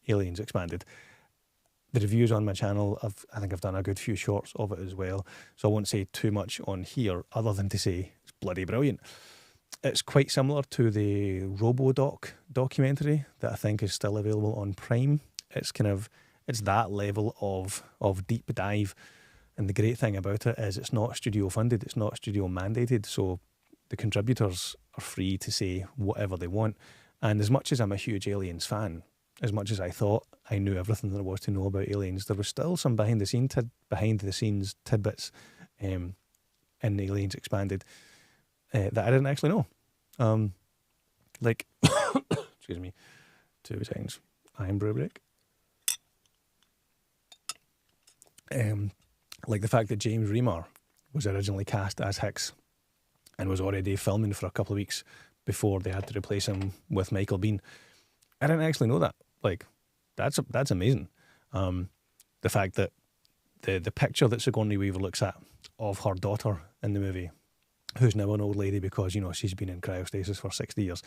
Aliens Expanded. The reviews on my channel, I think I've done a good few shorts of it as well, so I won't say too much on here other than to say it's bloody brilliant. It's quite similar to the RoboDoc documentary that I think is still available on Prime. It's that level of deep dive, and the great thing about it is it's not studio funded, it's not studio mandated, so the contributors are free to say whatever they want. And as much as I'm a huge Aliens fan, as much as I thought I knew everything there was to know about Aliens, there was still some behind the scenes tidbits in Aliens Expanded that I didn't actually know. Like, excuse me, 2 seconds. Iron brew break. Like the fact that James Remar was originally cast as Hicks and was already filming for a couple of weeks before they had to replace him with Michael Biehn. I didn't actually know that. Like, that's amazing. The fact that the picture that Sigourney Weaver looks at of her daughter in the movie, who's now an old lady because, she's been in cryostasis for 60 years,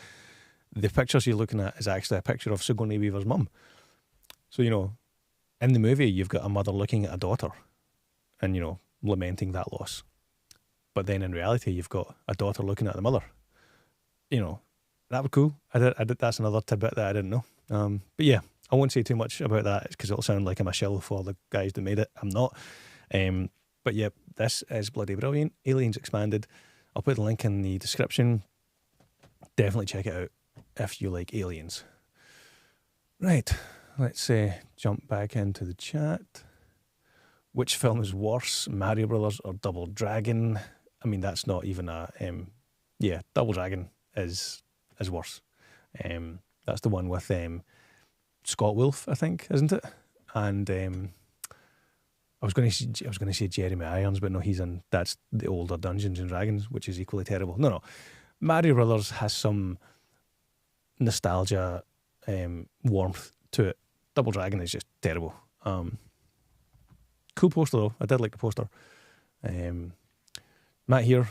the picture she's looking at is actually a picture of Sigourney Weaver's mum. So, in the movie, you've got a mother looking at a daughter and, lamenting that loss. But then in reality, you've got a daughter looking at the mother. That was cool. I did. That's another tidbit that I didn't know. But yeah, I won't say too much about that because it'll sound like I'm a shill for the guys that made it. I'm not. But yeah, this is bloody brilliant. Aliens Expanded. I'll put the link in the description. Definitely check it out if you like aliens. Right, let's jump back into the chat. Which film is worse, Mario Brothers or Double Dragon? I mean, that's not even a... yeah, Double Dragon is worse. That's the one with Scott Wolf, I think, isn't it? And I was going to say Jeremy Irons, but no, that's the older Dungeons and Dragons, which is equally terrible. No. Mario Brothers has some nostalgia, warmth to it. Double Dragon is just terrible. Cool poster though. I did like the poster. Matt here.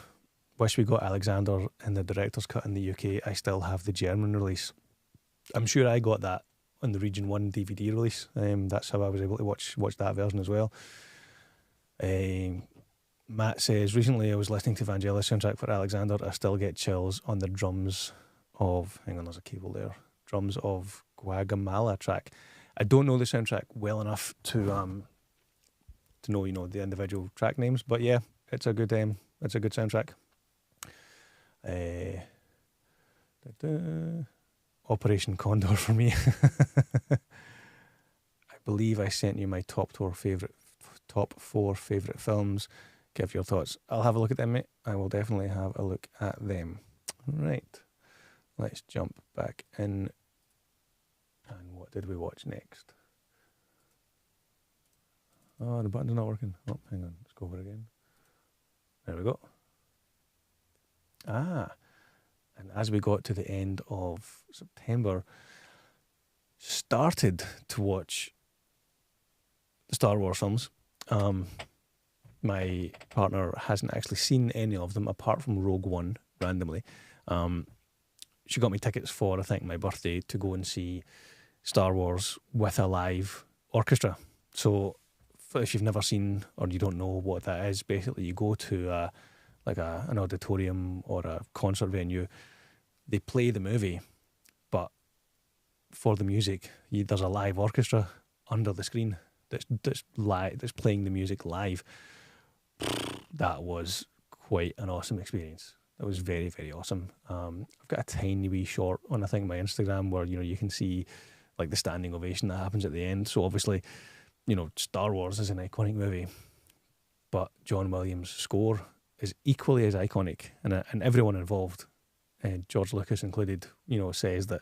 Wish we got Alexander in the director's cut in the UK. I still have the German release. I'm sure I got that on the Region 1 DVD release. That's how I was able to watch that version as well. Matt says, recently I was listening to Vangelis soundtrack for Alexander. I still get chills on the drums of, hang on, there's a cable there. Drums of Guatemala track. I don't know the soundtrack well enough to know, the individual track names, but yeah, it's a good soundtrack. Operation Condor for me. I believe I sent you my top 4 favourite films. Give your thoughts. I'll have a look at them, mate. I will definitely have a look at them. Right. Let's jump back in. And what did we watch next? Oh, the button's not working. Oh, hang on. Let's go over again. There we go. And as we got to the end of September, started to watch the Star Wars films. My partner hasn't actually seen any of them apart from Rogue One, randomly. She got me tickets for, I think, my birthday to go and see Star Wars with a live orchestra. So if you've never seen or you don't know what that is, basically you go to an auditorium or a concert venue. They play the movie, but for the music, there's a live orchestra under the screen that's playing the music live. That was quite an awesome experience. That was very, very awesome. I've got a tiny wee short on, I think, my Instagram where, you can see like the standing ovation that happens at the end. So obviously, Star Wars is an iconic movie, but John Williams' score is equally as iconic, and everyone involved, George Lucas included, says that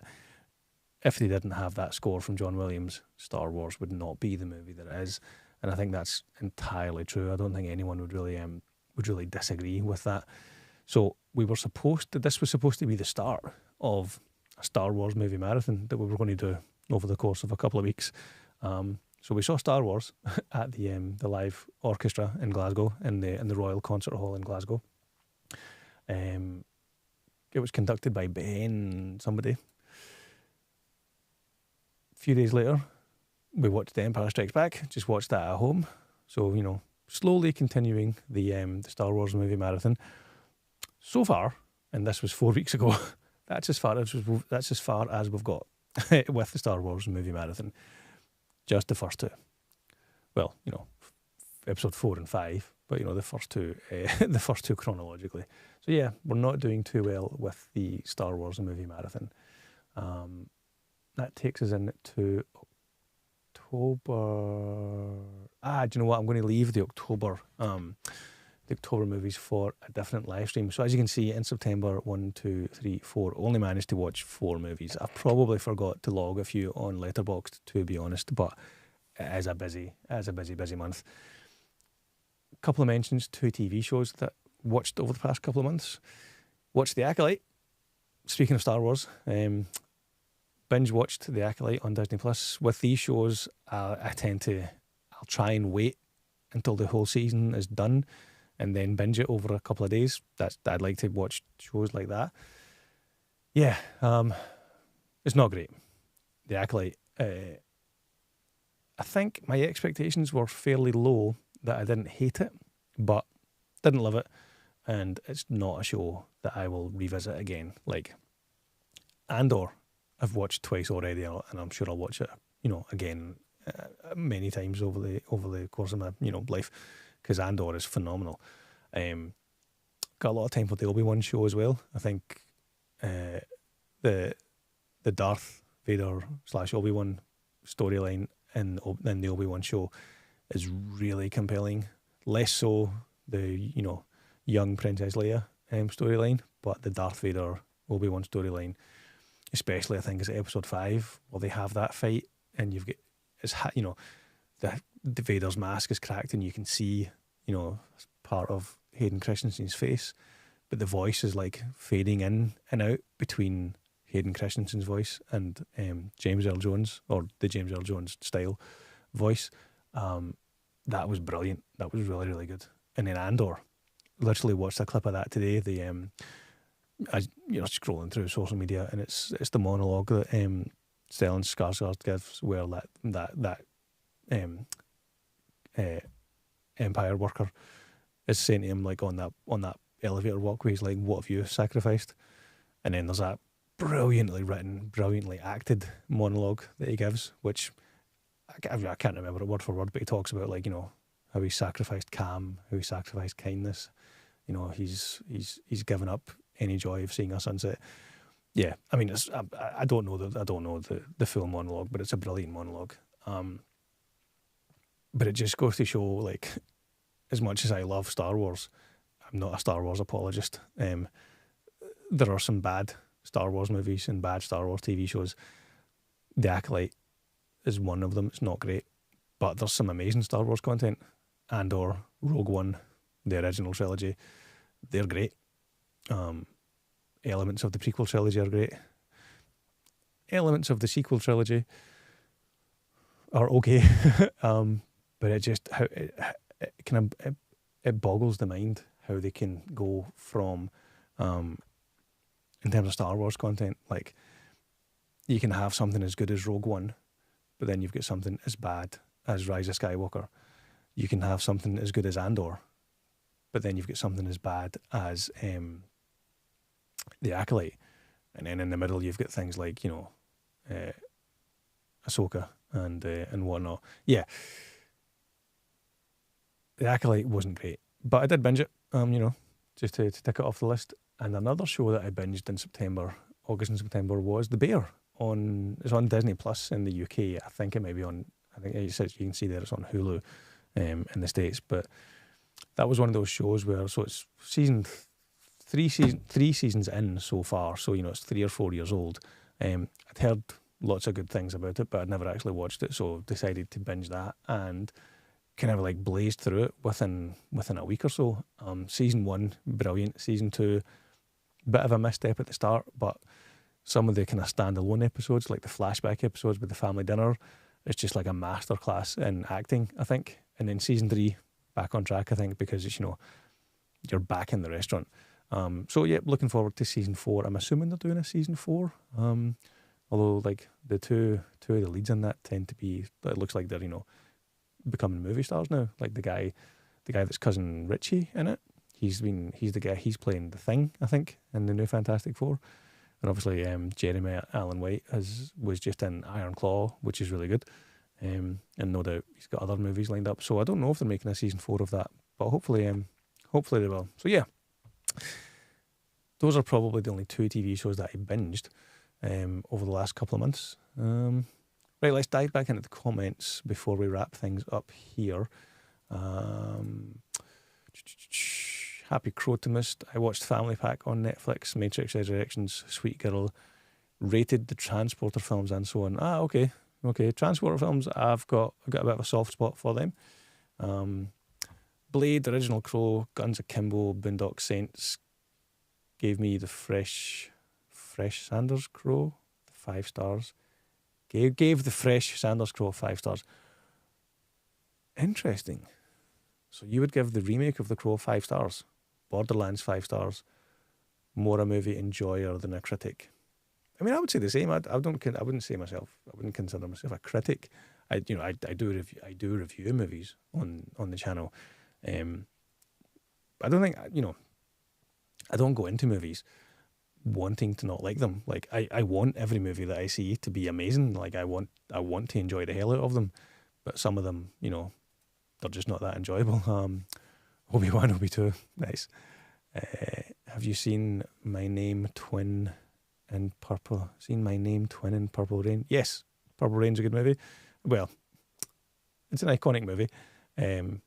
if they didn't have that score from John Williams, Star Wars would not be the movie that it is. And I think that's entirely true. I don't think anyone would really disagree with that. So this was supposed to be the start of a Star Wars movie marathon that we were going to do over the course of a couple of weeks. So we saw Star Wars at the live orchestra in Glasgow, in the Royal Concert Hall in Glasgow. It was conducted by Ben somebody. A few days later, we watched The Empire Strikes Back, just watched that at home. So, you know, slowly continuing the Star Wars movie marathon. So far, and this was 4 weeks ago, that's as far as we've got with the Star Wars movie marathon. Just the first two. Well, you know, episode 4 and 5, but you know, the first two chronologically. So yeah, we're not doing too well with the Star Wars movie marathon. That takes us into October. Do you know what? I'm going to leave the October movies for a different live stream. So as you can see, in September, 1, 2, 3, 4, only managed to watch 4 movies. I probably forgot to log a few on Letterboxd, to be honest, but it is a busy month. A couple of mentions, 2 TV shows that watched over the past couple of months. Watched The Acolyte. Speaking of Star Wars, binge watched The Acolyte on Disney Plus. With these shows, I'll try and wait until the whole season is done and then binge it over a couple of days. I'd like to watch shows like that. Yeah, it's not great. The Acolyte. I think my expectations were fairly low, that I didn't hate it, but didn't love it, and it's not a show that I will revisit again. Like Andor, I've watched twice already, and I'm sure I'll watch it, you know, again many times over the course of my, you know, life, because Andor is phenomenal. Got a lot of time for the Obi-Wan show as well. I think the Darth Vader / Obi-Wan storyline in the Obi-Wan show is really compelling. Less so the, you know, young Princess Leia storyline, but the Darth Vader Obi-Wan storyline, especially I think is episode 5, where they have that fight and you've got, you know, the Vader's mask is cracked and you can see, you know, part of Hayden Christensen's face, but the voice is like fading in and out between Hayden Christensen's voice and James Earl Jones, or the James Earl Jones style voice. That was brilliant. That was really, really good. And then Andor, literally watched a clip of that today. Scrolling through social media, and it's the monologue that Stellan Skarsgård gives, where that Empire worker is saying to him, like on that elevator walkway, he's like, "What have you sacrificed?" And then there's that brilliantly written, brilliantly acted monologue that he gives, which I can't remember it word for word, but he talks about, like, you know, how he sacrificed calm, how he sacrificed kindness. You know, he's given up any joy of seeing a sunset. Yeah, I mean, I don't know the full monologue, but it's a brilliant monologue. But it just goes to show, like, as much as I love Star Wars, I'm not a Star Wars apologist. There are some bad Star Wars movies and bad Star Wars TV shows. The Acolyte is one of them. It's not great, but there's some amazing Star Wars content. Andor, Rogue One, the original trilogy, they're great. Elements of the prequel trilogy are great. Elements of the sequel trilogy are okay, but it just it boggles the mind how they can go from, in terms of Star Wars content, like, you can have something as good as Rogue One, but then you've got something as bad as Rise of Skywalker. You can have something as good as Andor, but then you've got something as bad as The Acolyte. And then in the middle, you've got things like, you know, Ahsoka and whatnot. Yeah. The Acolyte wasn't great, but I did binge it, you know, just to tick it off the list. And another show that I binged in August and September was The Bear. It's on Disney Plus in the UK. I think it may be on, I think it says, you can see there it's on Hulu in the States. But that was one of those shows where, so it's three seasons in so far, so, you know, it's 3 or 4 years old. I'd heard lots of good things about it, but I'd never actually watched it, so decided to binge that and kind of like blazed through it within a week or so. Season 1, brilliant. Season 2, bit of a misstep at the start, but some of the kind of standalone episodes, like the flashback episodes with the family dinner, it's just like a masterclass in acting, I think. And then season 3, back on track, I think, because it's, you know, you're back in the restaurant. So yeah, looking forward to season 4. I'm assuming they're doing a season 4. Although like the two of the leads in that tend to be, it looks like they're, you know, becoming movie stars now. Like the guy that's cousin Richie in it. He's the guy, he's playing the Thing, I think, in the new Fantastic Four. And obviously Jeremy Allen White was just in Iron Claw, which is really good. And no doubt he's got other movies lined up. So I don't know if they're making a season 4 of that, but hopefully they will. So yeah, those are probably the only 2 TV shows that I binged over the last couple of months. Right, let's dive back into the comments before we wrap things up here. Happy Crotomist. I watched Family Pack on Netflix, Matrix Resurrections, Sweet Girl, rated the Transporter films and so on. Okay. Transporter films, I've got a bit of a soft spot for them. Blade, Original Crow, Guns Akimbo, Boondock Saints gave me the fresh Sanders Crow 5 stars. Gave the fresh Sanders Crow 5 stars. Interesting. So you would give the remake of The Crow 5 stars, Borderlands 5 stars, more a movie enjoyer than a critic. I mean, I would say the same. I wouldn't say myself. I wouldn't consider myself a critic. I do review movies on the channel. I don't think, I don't go into movies wanting to not like them. Like I want every movie that I see to be amazing. Like I want to enjoy the hell out of them. But some of them, they're just not that enjoyable. Obi-Wan, Obi-2, nice. Have you seen My Name Twin in Purple? Seen My Name Twin in Purple Rain? Yes, Purple Rain's a good movie. Well, it's an iconic movie. Do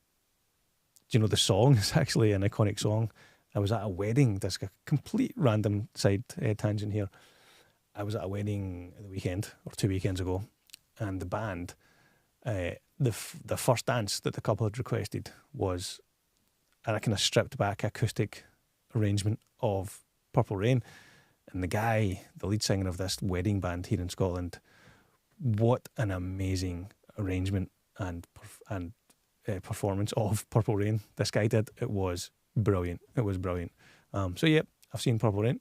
you know the song? It's actually an iconic song. I was at a wedding. That's a complete random side tangent here. I was at a wedding the weekend, or 2 weekends ago, and the band, the first dance that the couple had requested was a kind of stripped back acoustic arrangement of Purple Rain. And the guy, the lead singer of this wedding band here in Scotland, what an amazing arrangement and performance of Purple Rain this guy did. It was brilliant. So yeah, I've seen Purple Rain.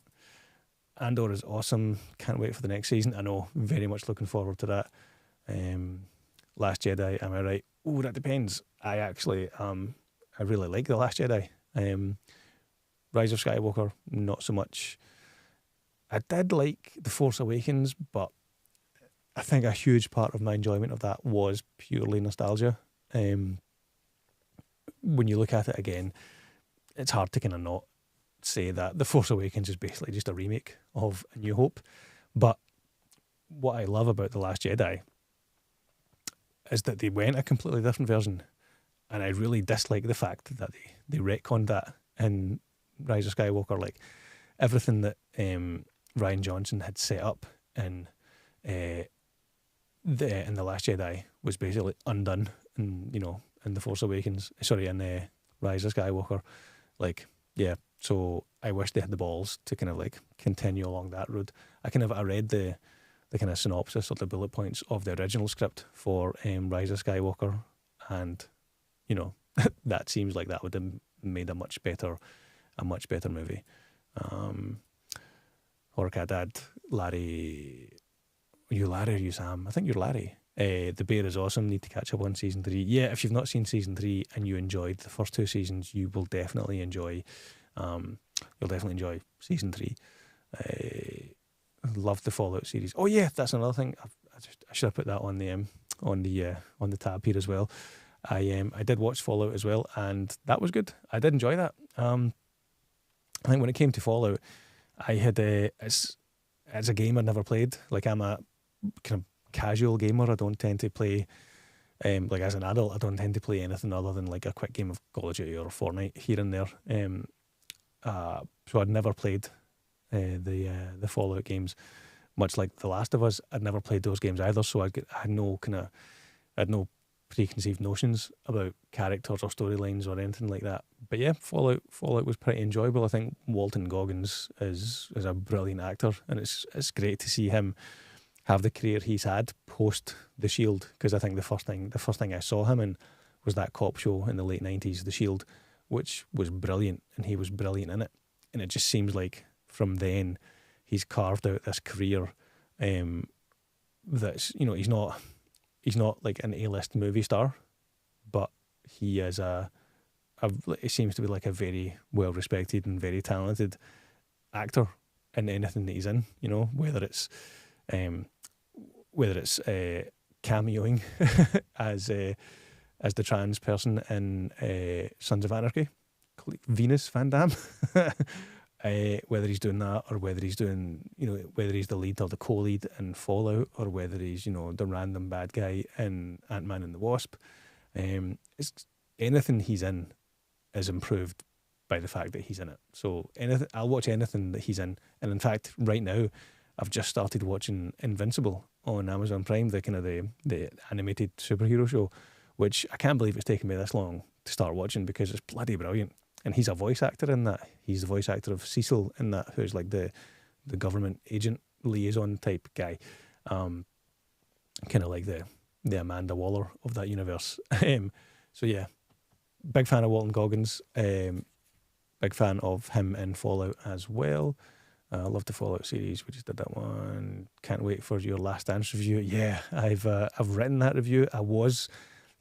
Andor is awesome. Can't wait for the next season. I know, very much looking forward to that. Last Jedi, am I right? Oh, that depends. I actually, I really like The Last Jedi. Rise of Skywalker, not so much. I did like The Force Awakens, but I think a huge part of my enjoyment of that was purely nostalgia. When you look at it again, it's hard to kind of not say that The Force Awakens is basically just a remake of A New Hope. But what I love about The Last Jedi is that they went a completely different version. And I really dislike the fact that they retconned that in Rise of Skywalker. Like, everything that Rian Johnson had set up in The Last Jedi was basically undone in The Force Awakens. Sorry, in Rise of Skywalker. Like, yeah. So I wish they had the balls to kind of like continue along that road. I read the kind of synopsis or the bullet points of the original script for Rise of Skywalker, and that seems like that would have made a much better movie. Horrorcat Dad, Larry. Are you Larry or you Sam? I think you're Larry. The Bear is awesome. Need to catch up on season 3. Yeah, if you've not seen season 3 and you enjoyed the first 2 seasons, you will definitely enjoy. You'll definitely enjoy season 3. Love the Fallout series. Oh yeah, that's another thing. I should have put that on the tab here as well. I did watch Fallout as well, and that was good. I did enjoy that. I think when it came to Fallout, I had it's a game I'd never played. Like, I'm a kind of casual gamer. I don't tend to play, like as an adult, I don't tend to play anything other than like a quick game of Call of Duty or Fortnite here and there. So I'd never played the Fallout games, much like The Last of Us. I'd never played those games either, so I had no preconceived notions about characters or storylines or anything like that. But yeah, Fallout was pretty enjoyable. I think Walton Goggins is a brilliant actor, and it's great to see him have the career he's had post The Shield, because I think the first thing I saw him in was that cop show in the late 90s, The Shield, which was brilliant, and he was brilliant in it. And it just seems like from then he's carved out this career That's, you know, he's not like an A-list movie star, but he is it seems to be like a very well respected and very talented actor in anything that he's in. You know, um, whether it's cameoing as the trans person in Sons of Anarchy, Venus Van Damme. Whether he's doing that, or whether he's doing, you know, whether he's the lead or the co-lead in Fallout, or whether he's, you know, the random bad guy in Ant-Man and the Wasp. It's anything he's in is improved by the fact that he's in it. So I'll watch anything that he's in. And in fact, right now, I've just started watching Invincible on Amazon Prime, the kind of the animated superhero show, which I can't believe it's taken me this long to start watching, because it's bloody brilliant. And he's a voice actor in that. He's the voice actor of Cecil in that, who's like the government agent liaison type guy. Kind of like the Amanda Waller of that universe. So yeah, big fan of Walton Goggins. Big fan of him in Fallout as well. I love the Fallout series. We just did that one. Can't wait for your Last Dance review. Yeah, I've written that review.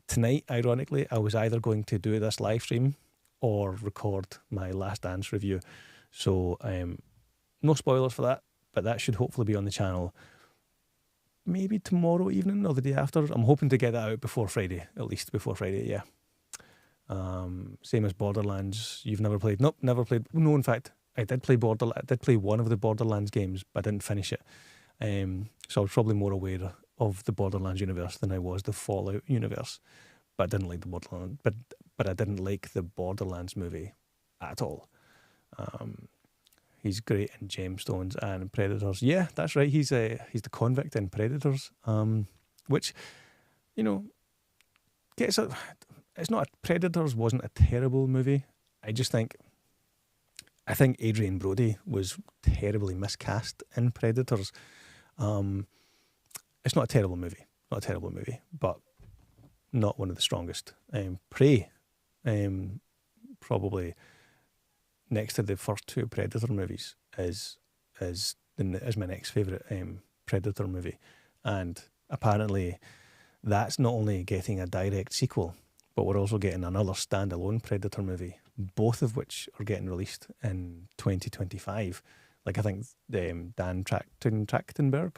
Tonight, ironically, I was either going to do this live stream or record my Last Dance review. So no spoilers for that, but that should hopefully be on the channel maybe tomorrow evening or the day after. I'm hoping to get that out before Friday, at least before Friday, yeah. Same as Borderlands. You've never played? Nope, never played. No, in fact, I did play one of the Borderlands games, but I didn't finish it. So I was probably more aware of the Borderlands universe than I was the Fallout universe. But I didn't like the Borderlands. But I didn't like the Borderlands movie at all. He's great in Gemstones and Predators. Yeah, that's right. He's the convict in Predators, which, you know, Predators wasn't a terrible movie. I think Adrian Brody was terribly miscast in Predators. It's not a terrible movie, but not one of the strongest. Prey, probably next to the first two Predator movies, is my next favourite Predator movie. And apparently that's not only getting a direct sequel, but we're also getting another standalone Predator movie, both of which are getting released in 2025. Like, I think Dan Trachtenberg,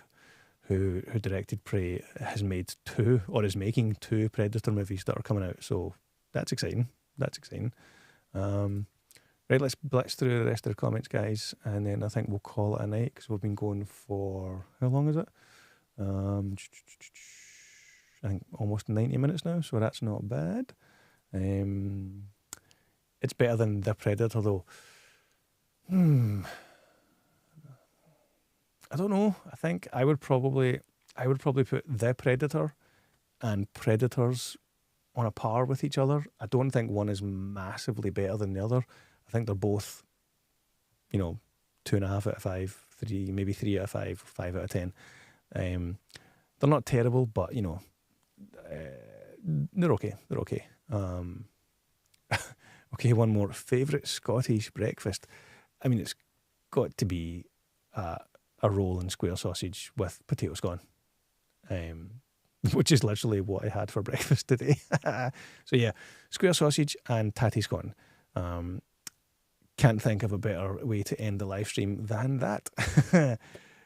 who directed Prey, has made two, or is making two Predator movies that are coming out. So that's exciting. Right, let's blitz through the rest of the comments, guys, and then I think we'll call it a night, because we've been going for, how long is it? I think almost 90 minutes now, so that's not bad. It's better than The Predator, though. I don't know. I think I would probably put The Predator and Predators on a par with each other. I don't think one is massively better than the other. I think they're both, you know, 2.5 out of 5, 3, maybe 3 out of 5, 5 out of 10. They're not terrible, but, you know, they're okay. Okay, one more. Favourite Scottish breakfast? I mean, it's got to be a roll and square sausage with potato scone, which is literally what I had for breakfast today. So yeah, square sausage and tatty scone. Can't think of a better way to end the live stream than that.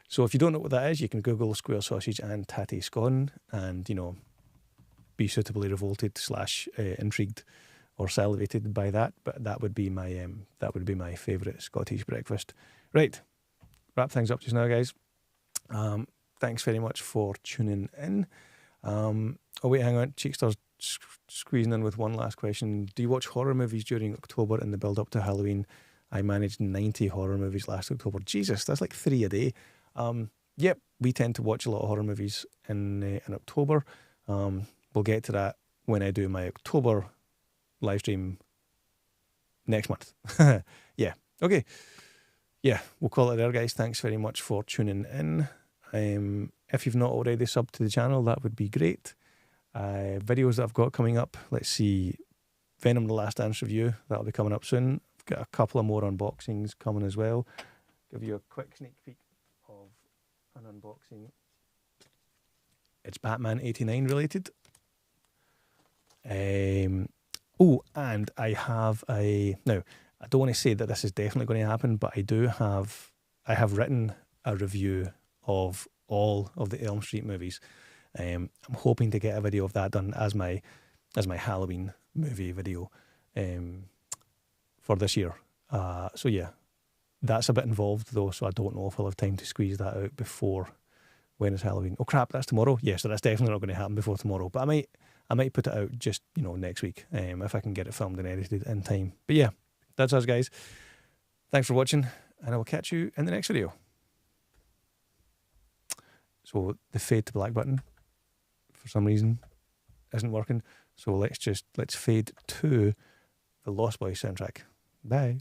So if you don't know what that is, you can Google square sausage and tatty scone, and, you know, be suitably revolted / intrigued or salivated by that. But that would be my favourite Scottish breakfast. Right, wrap things up just now, guys. Thanks very much for tuning in. Oh wait, hang on. Cheekstar's squeezing in with one last question. Do you watch horror movies during October in the build up to Halloween? I managed 90 horror movies last October. Jesus, that's like 3 a day. Yep, we tend to watch a lot of horror movies in October. We'll get to that when I do my October live stream next month. Yeah, okay. Yeah, we'll call it there, guys. Thanks very much for tuning in. If you've not already subbed to the channel, that would be great. Videos that I've got coming up, let's see, Venom The Last Dance review, that'll be coming up soon. I've got a couple of more unboxings coming as well. Give you a quick sneak peek of an unboxing. It's Batman 89 related. Oh, and I have now, I don't want to say that this is definitely going to happen, but I have written a review of all of the Elm Street movies. I'm hoping to get a video of that done as my Halloween movie video for this year. So yeah, that's a bit involved though, so I don't know if I'll have time to squeeze that out before, when is Halloween? Oh crap, that's tomorrow. Yeah, so that's definitely not going to happen before tomorrow. But I might put it out just, next week if I can get it filmed and edited in time. But yeah, that's us guys. Thanks for watching, and I will catch you in the next video. So the fade to black button, for some reason, isn't working. So let's fade to the Lost Boys soundtrack. Bye.